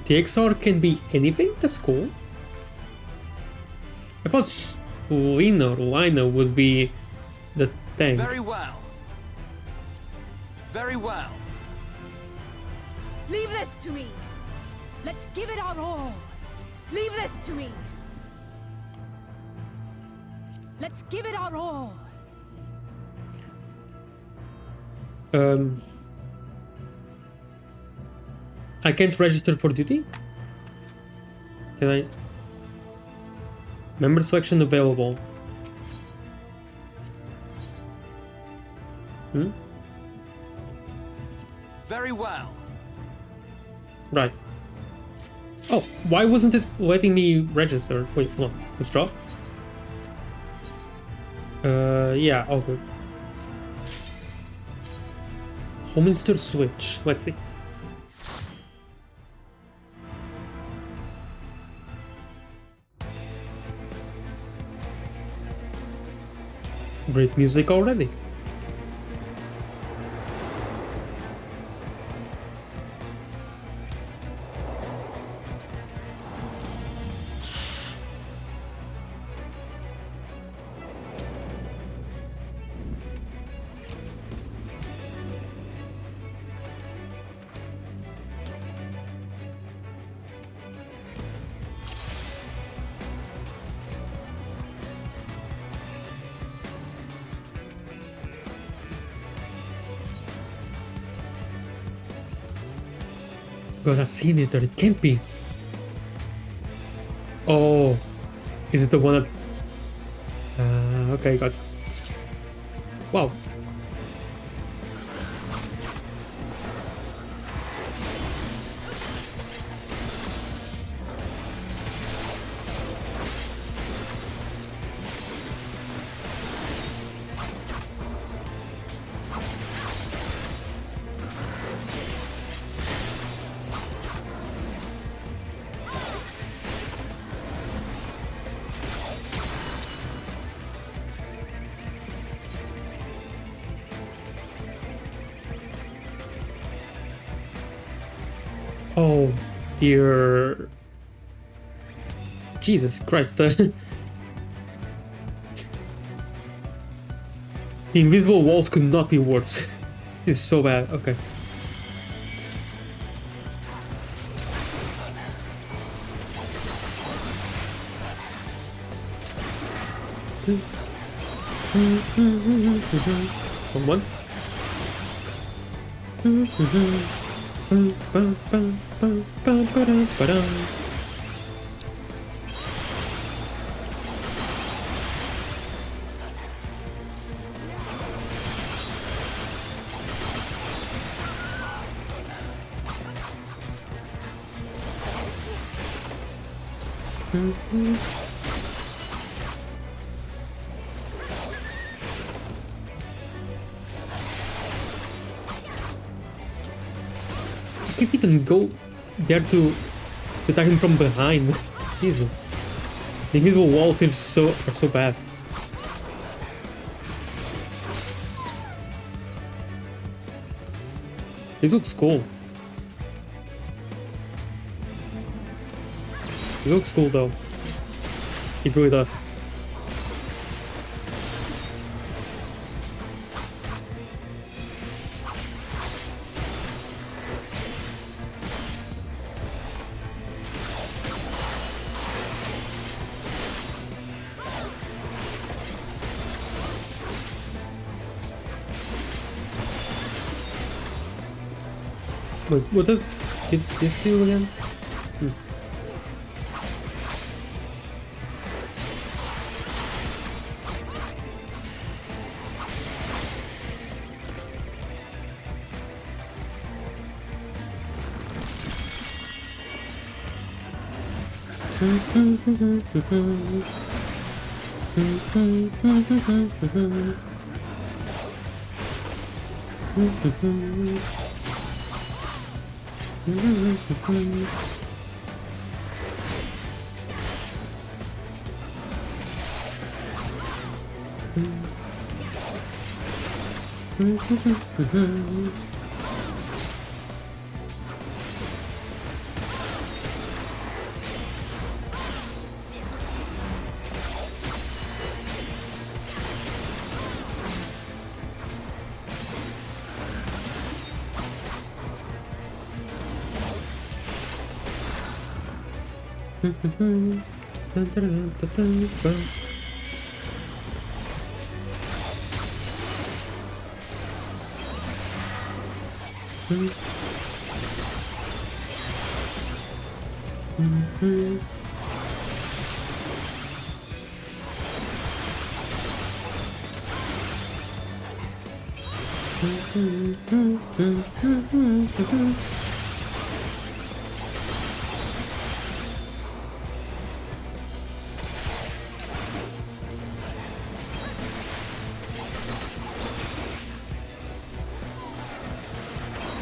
XR can be anything? That's cool. I thought Lina would be the tank. Very well. Very well. Leave this to me. Let's give it our all. Leave this to me. Let's give it our all. I can't register for duty? Can I? Member selection available. Very well. Right. Oh, why wasn't it letting me register? Wait, hold on. Let's drop. Yeah, all good. Hominster Switch. Let's see. Great music already. God, I've seen it, or it can't be. Oh, is it the one that... okay, got it. Wow. Oh dear. Jesus Christ. The invisible walls could not be worse. This is so bad. Okay. One. I can't even go there to attack him from behind. Jesus. The invisible walls are so bad. It looks cool. It looks cool though. It really does. Wait, what does this do again?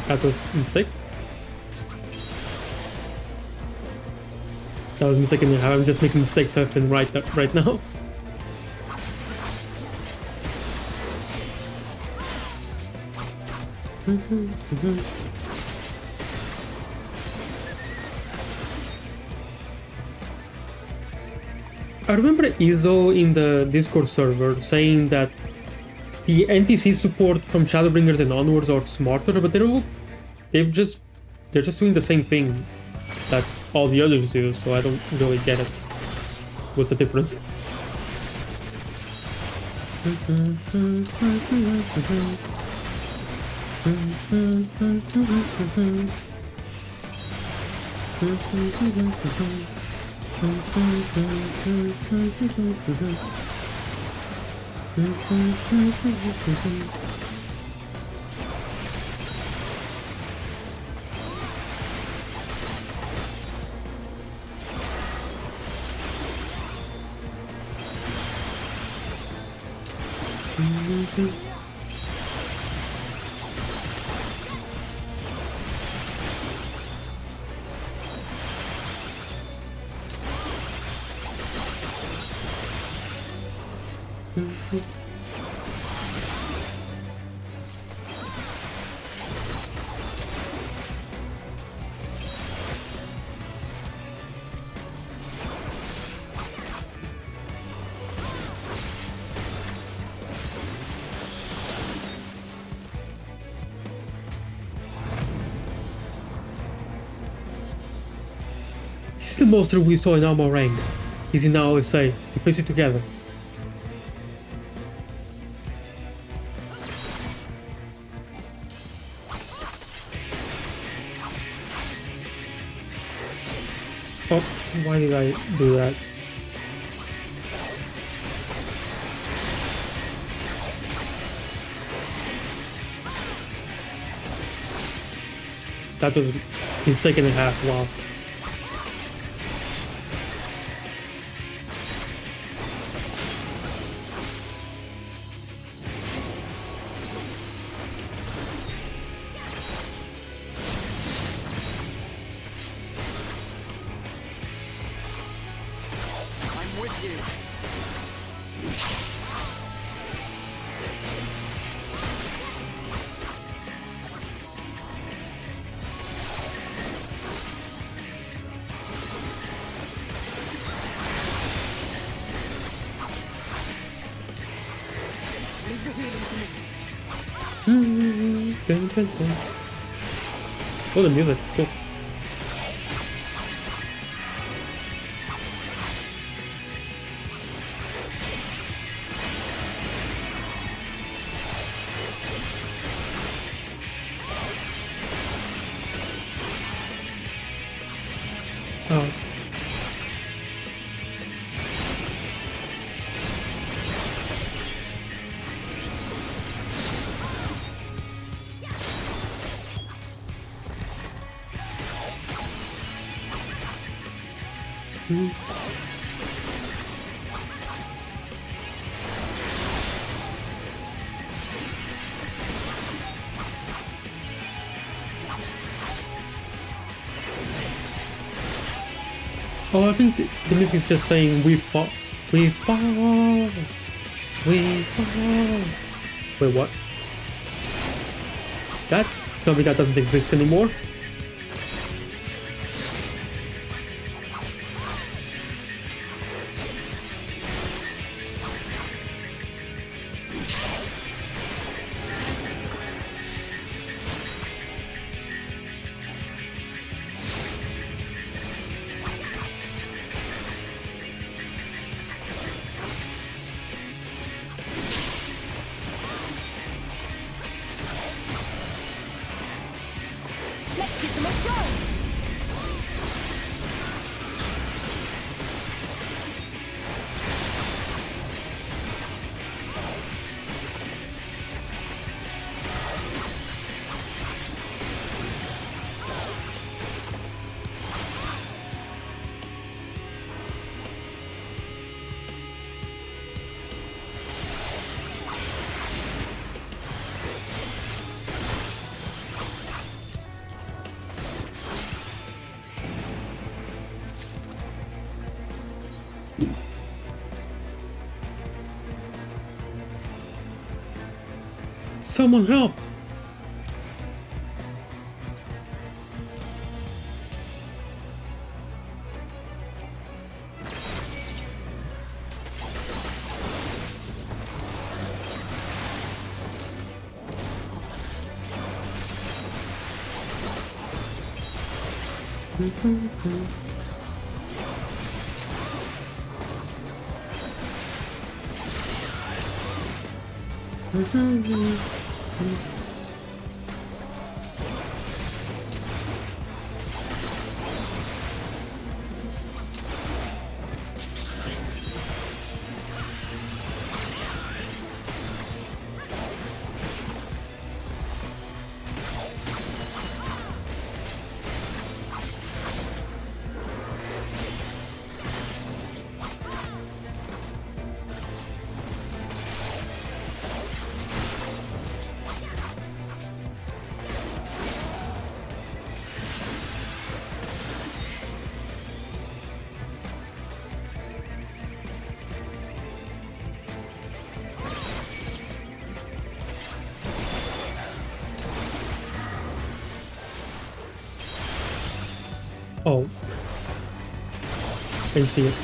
That was a mistake. That was a mistake in the I'm just making mistakes left and right now. I remember Izo in the Discord server saying that the NPC support from Shadowbringers and onwards are smarter, but they're just doing the same thing that all the others do, so I don't really get it. What's the difference? This is the monster we saw in Eulmore rank. He's in our OSA. We face it together. Oh, why did I do that? That was a mistake and a half, wow. Oh, the music is cool. Oh. Oh, I think the music is just saying we fall, we fall, we fall. Wait, what? That's something that doesn't exist anymore. Someone help! Oh. I see it.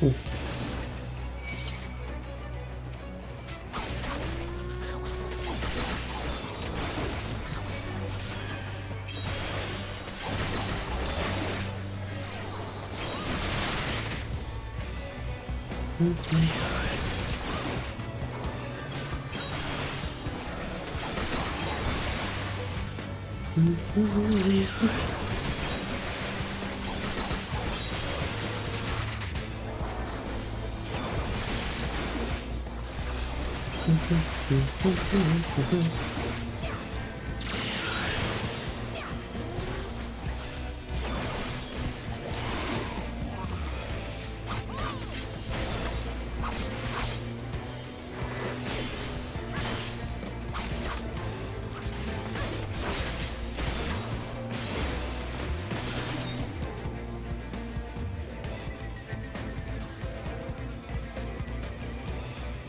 Ooh.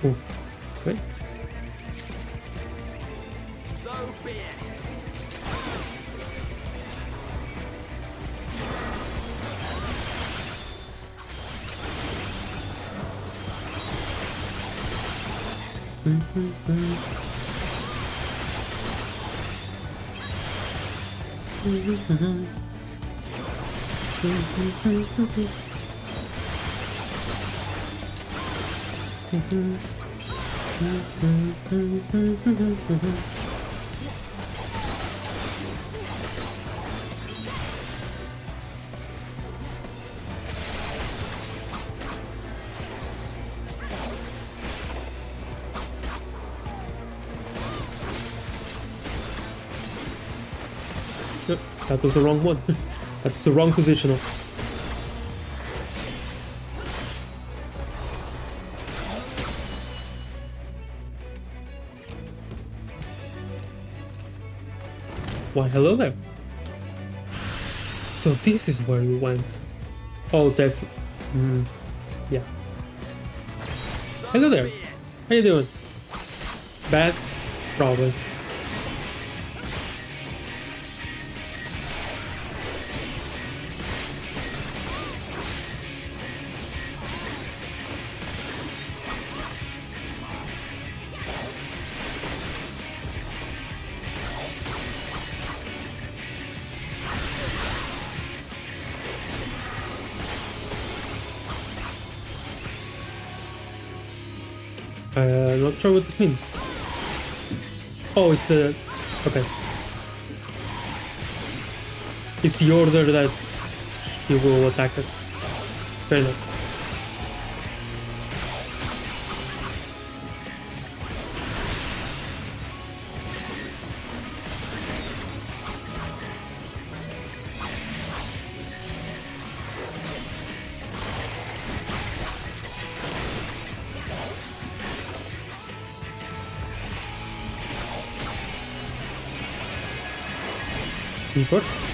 Ooh. Okay. So be it. Yep, that was the wrong one. That's the wrong position. Why, hello there. So this is where you went. Oh, that's... yeah. Hello there. How you doing? Bad? Probably. Not sure what this means. Oh, it's the... okay. It's the order that he will attack us. Fair enough. Me first.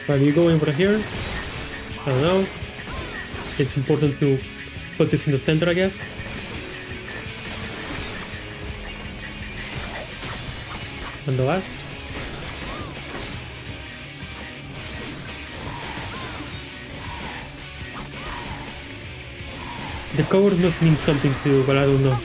Are you going over here? I don't know. It's important to put this in the center, I guess. And the last. The code must mean something too, but I don't know.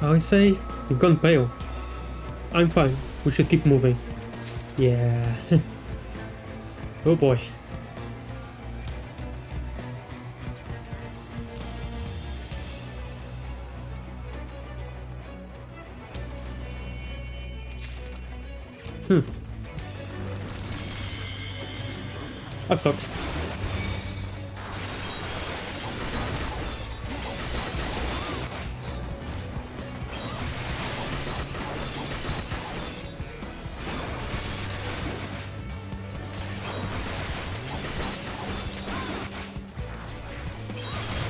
I say, you've gone pale. I'm fine. We should keep moving. Yeah. Oh boy. That sucks.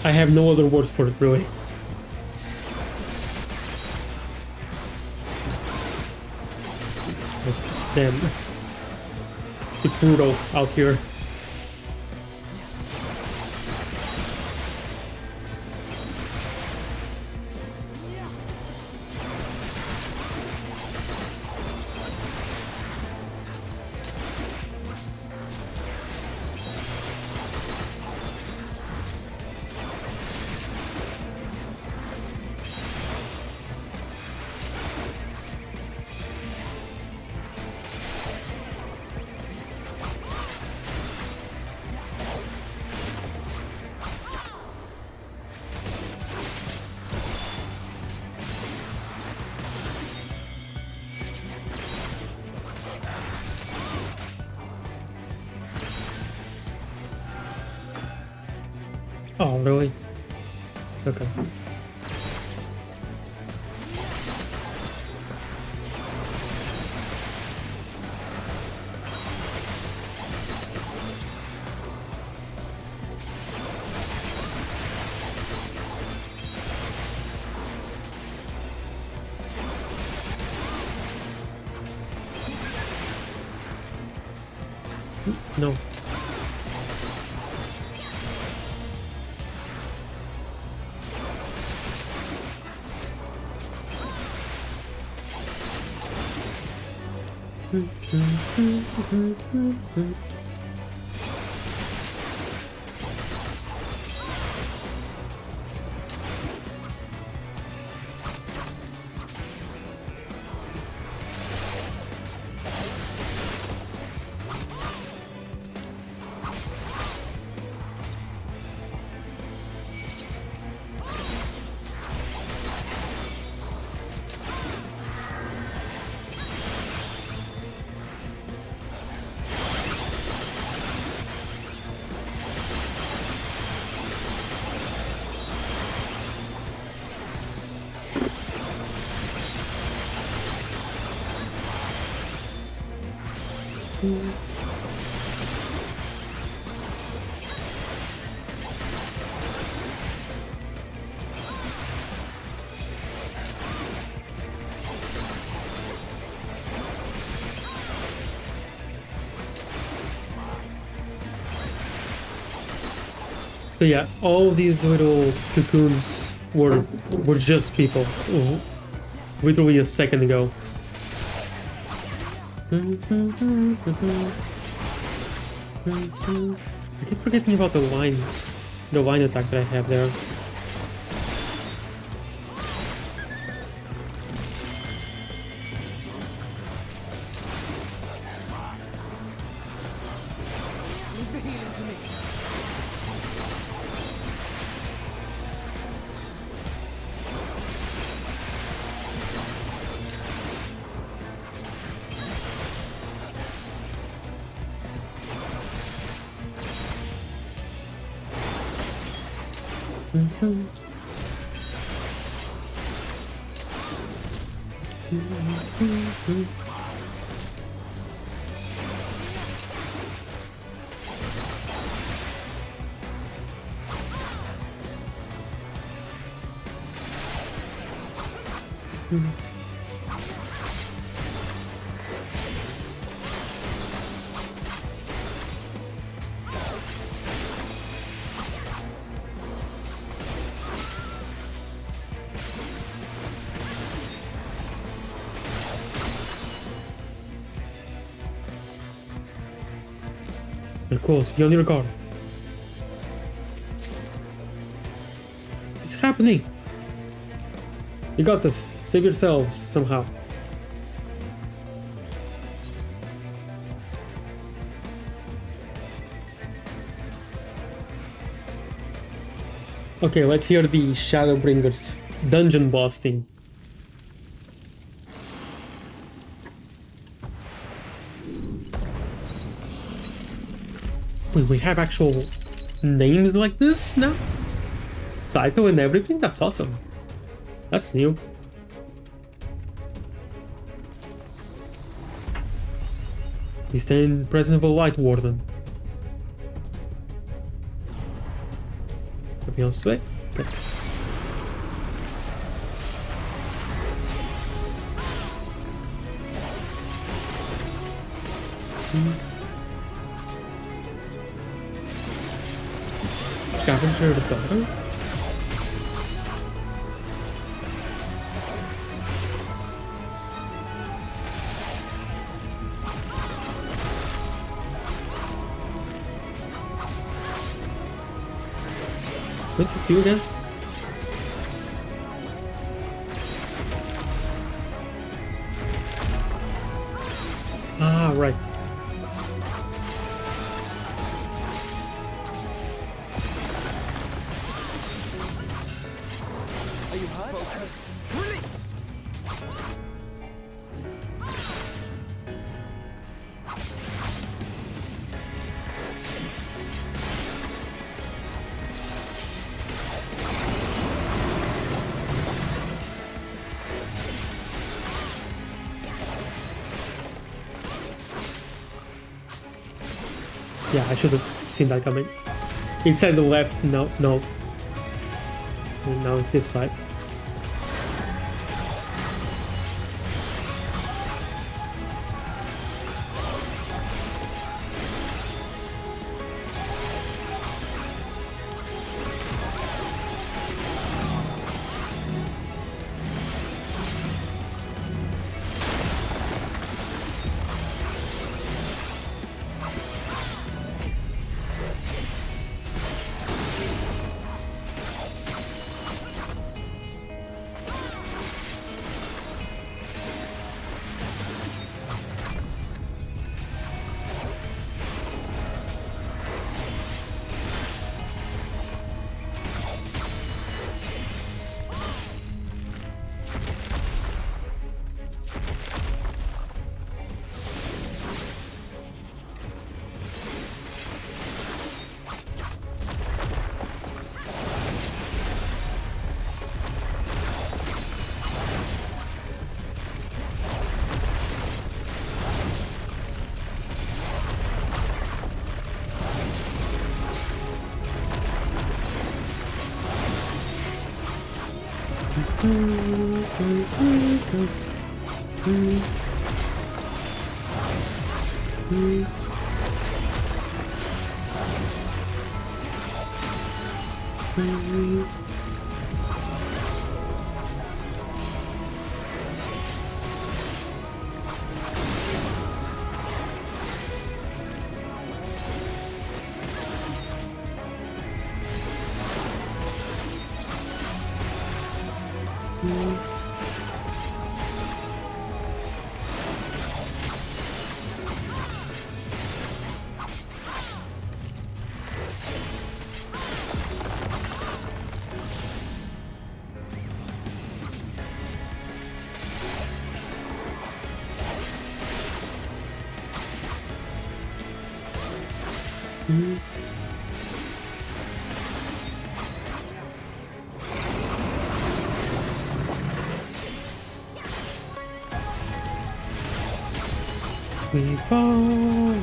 I have no other words for it, really. Damn. It's brutal out here. Oh, really? Okay. No. So yeah, all these little cocoons were just people. Literally a second ago. I keep forgetting about the line attack that I have there. Leave the healing to me. Of course, be on your guard. It's happening. You got this. Save yourselves somehow. Okay, let's hear the Shadowbringers dungeon boss theme. Wait, we have actual names like this now? Title and everything? That's awesome. That's new. We stand present of a Light Warden. Anything else to say? Okay. Scavenger the daughter? What's this do again? Ah, right. Are you hurt? Focus. Release! Yeah, I should have seen that coming. Inside the left, no, no. And now this side. We fall.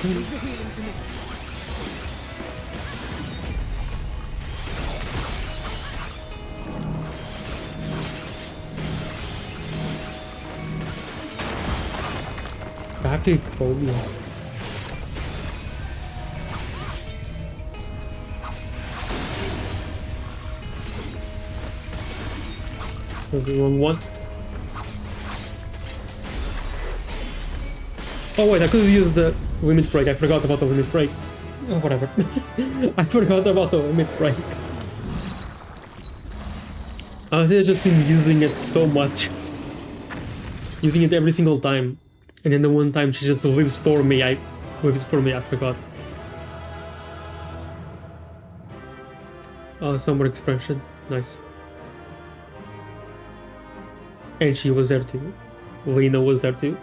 Leave the healing to me. Back to phobia. That's the wrong one. Oh wait, I could have used the limit break. I forgot about the limit break. Oh, whatever. I forgot about the limit break. I've just been using it so much. Using it every single time. And then the one time she just lives for me, I forgot. Oh, summer expression. Nice. And she was there too. Lena was there too.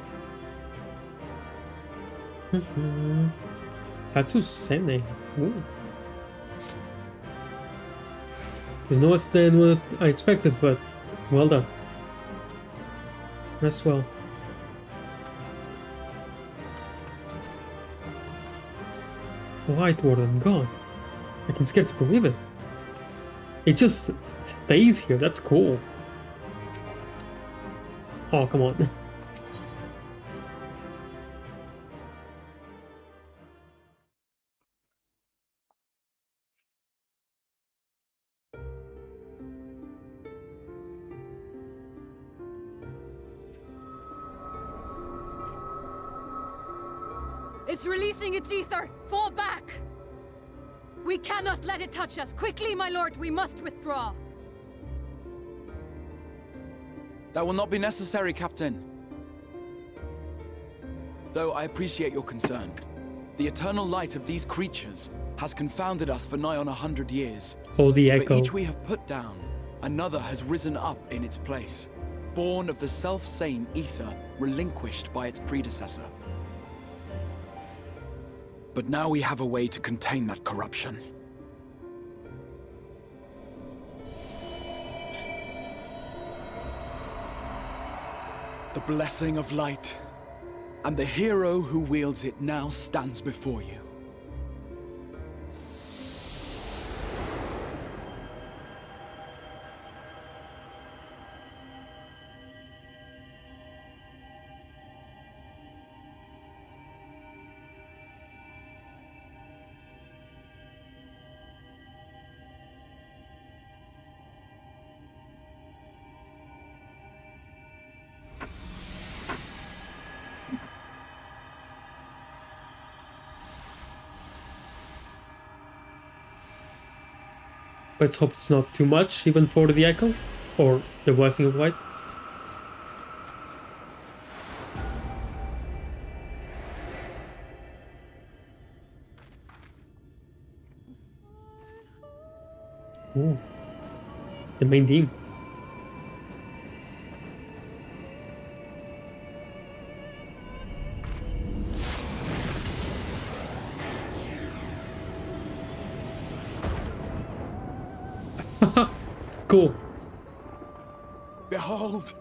Satsusene. Ooh. It's not than what I expected, but well done. Rest well. Light Warden gone. I can scarce believe it. It just stays here. That's cool. Oh, come on. It's releasing its ether! Fall back! We cannot let it touch us! Quickly, my lord, we must withdraw! That will not be necessary, Captain. Though I appreciate your concern. The eternal light of these creatures has confounded us for nigh on 100 years. Oh, the For echo. each we have put down, another has risen up in its place, born of the self-same ether relinquished by its predecessor. But now we have a way to contain that corruption. The blessing of light, and the hero who wields it now stands before you. Let's hope it's not too much, even for the echo, or the blessing of light. Ooh, the main theme. Cool. Behold,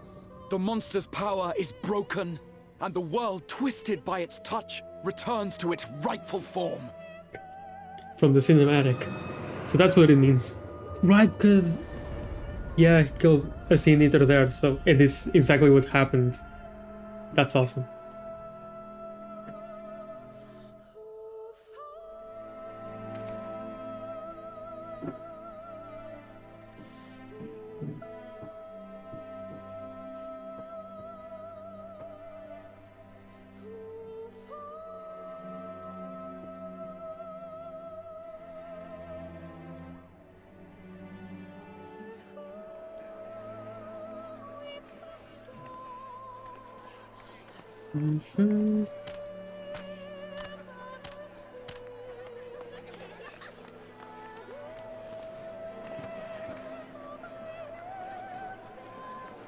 the monster's power is broken, and the world twisted by its touch returns to its rightful form. From the cinematic. So that's what it means. Right, because... yeah, he killed a Sin Eater there, so it is exactly what happened. That's awesome. Mm-hmm.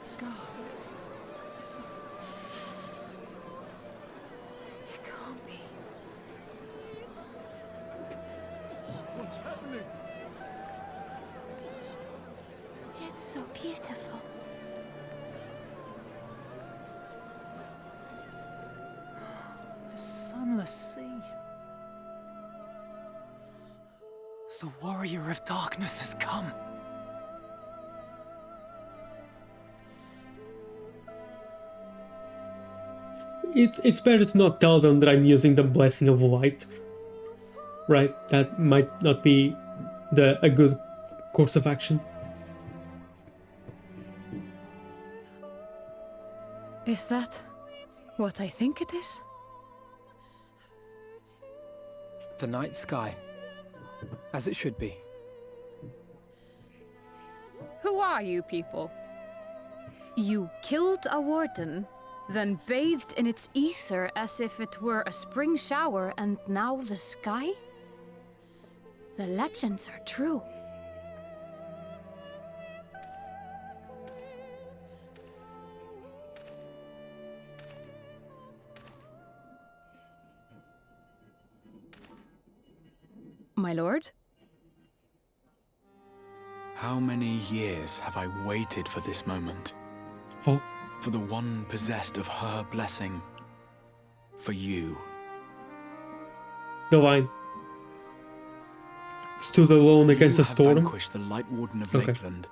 Scar. It can't be. What's happening? It's so beautiful. The sunless sea. The warrior of darkness has come. It's better to not tell them that I'm using the blessing of light. Right? That might not be a good course of action. Is that what I think it is? The night sky. As it should be. Who are you people? You killed a warden, then bathed in its ether as if it were a spring shower, and now the sky? The legends are true. My lord? How many years have I waited for this moment? Oh, For the one possessed of her blessing. For you. divine. Stood alone against the You have storm. vanquished the Light Warden of Okay. Lakeland,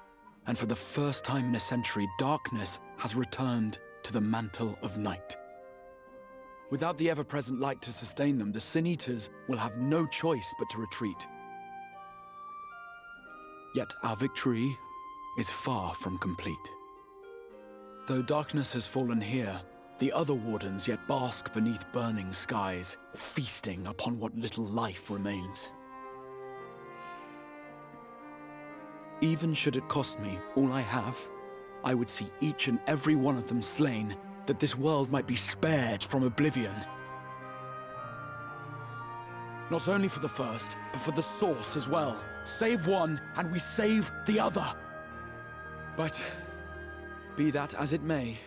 and for the first time in a century, darkness has returned to the mantle of night. Without the ever-present light to sustain them, the Sin Eaters will have no choice but to retreat. Yet our victory is far from complete. Though darkness has fallen here, the other wardens yet bask beneath burning skies, feasting upon what little life remains. Even should it cost me all I have, I would see each and every one of them slain, that this world might be spared from oblivion. Not only for the first, but for the source as well. Save one, and we save the other. But, be that as it may,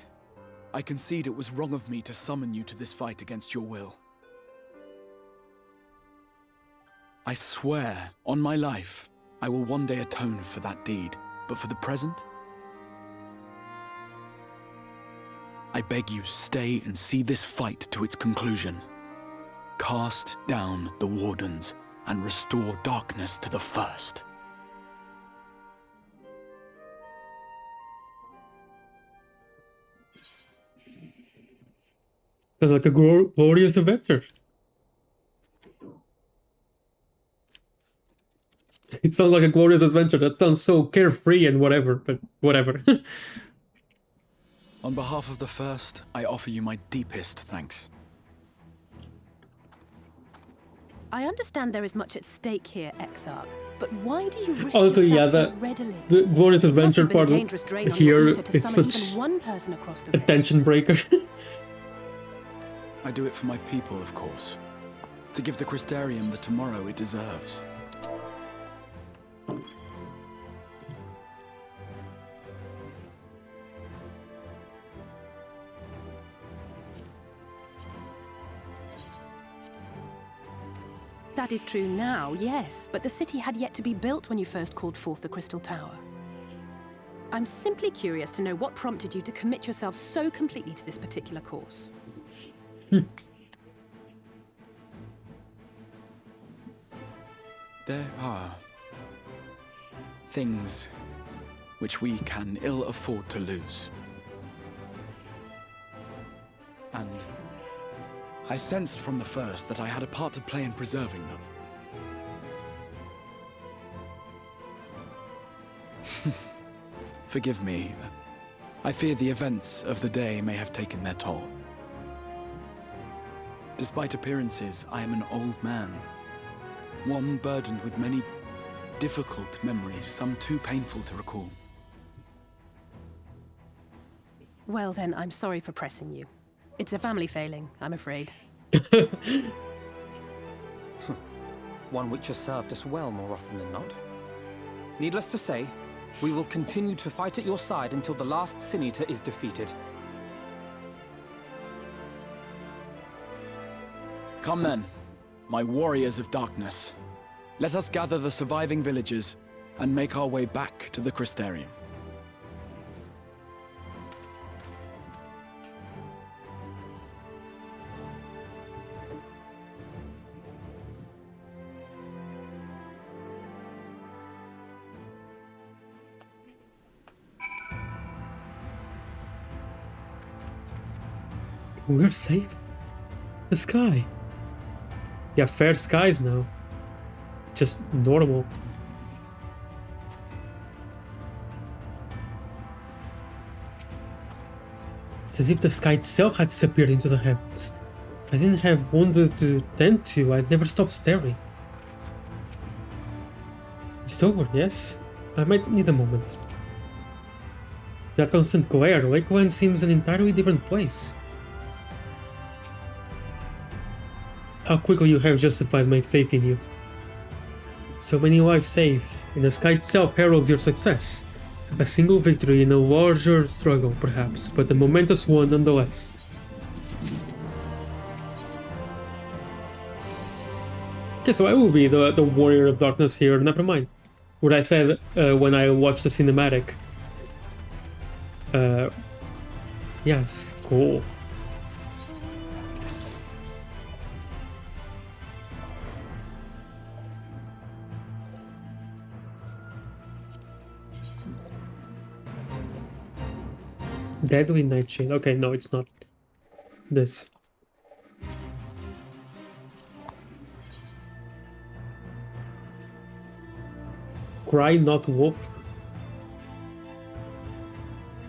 I concede it was wrong of me to summon you to this fight against your will. I swear, on my life, I will one day atone for that deed, but for the present, I beg you stay and see this fight to its conclusion. Cast down the wardens and restore darkness to the first. Sounds like a glorious adventure. It sounds like a glorious adventure. That sounds so carefree and whatever, but whatever. On behalf of the first, I offer you my deepest thanks. I understand there is much at stake here, Exarch, but why do you risk Honestly, yourself yeah, so readily? the glorious It must adventure have been a part dangerous drain on here, your ether to it's summon such even one person across the a rift. tension breaker. I do it for my people, of course. To give the Crystarium the tomorrow it deserves. That is true now, yes, but the city had yet to be built when you first called forth the Crystal Tower. I'm simply curious to know what prompted you to commit yourself so completely to this particular course. There are things which we can ill afford to lose. And I sensed from the first that I had a part to play in preserving them. Forgive me. I fear the events of the day may have taken their toll. Despite appearances, I am an old man. One burdened with many difficult memories, some too painful to recall. Well then, I'm sorry for pressing you. It's a family failing, I'm afraid. One which has served us well more often than not. Needless to say, we will continue to fight at your side until the last Sin Eater is defeated. Come then, my warriors of darkness. Let us gather the surviving villagers and make our way back to the Crystarium. We're safe. The sky. Yeah, fair skies now. Just normal. It's as if the sky itself had disappeared into the heavens. If I didn't have wonder to tend to, I'd never stop staring. It's over, yes? I might need a moment. That constant glare, Lakeland seems an entirely different place. How quickly you have justified my faith in you. So many lives saved, and the sky itself heralds your success. A single victory in a larger struggle, perhaps, but a momentous one nonetheless. Okay, so I will be the warrior of darkness here, never mind. What I said when I watched the cinematic. Yes, cool. Deadly Nightshade. Okay, no, it's not this. Cry not wolf.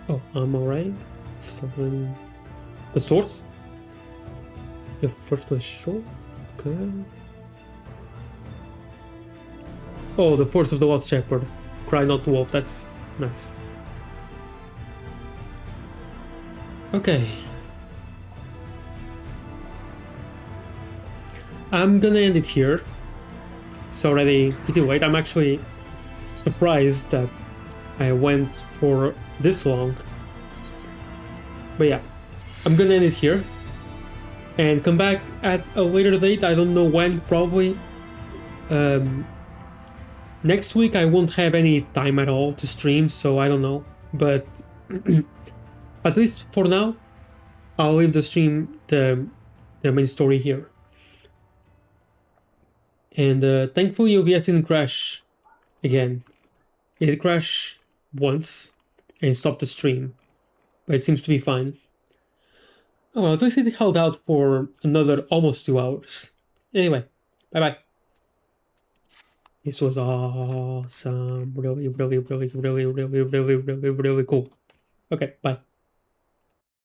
Oh, I'm alright. 7. The swords? The first was short. Okay. Oh, the force of the Lost Shepherd. Cry not wolf. That's nice. Okay. I'm gonna end it here. It's already pretty late. I'm actually surprised that I went for this long. But yeah, I'm gonna end it here. And come back at a later date. I don't know when, probably. Next week I won't have any time at all to stream, so I don't know. But at least for now, I'll leave the stream, the main story here. And thankfully OBS didn't crash again. It did crash once and stopped the stream, but it seems to be fine. Oh well, at least it held out for another almost 2 hours. Anyway, bye bye. This was awesome. Really, really, really, really, really, really, really, really cool. Okay, bye.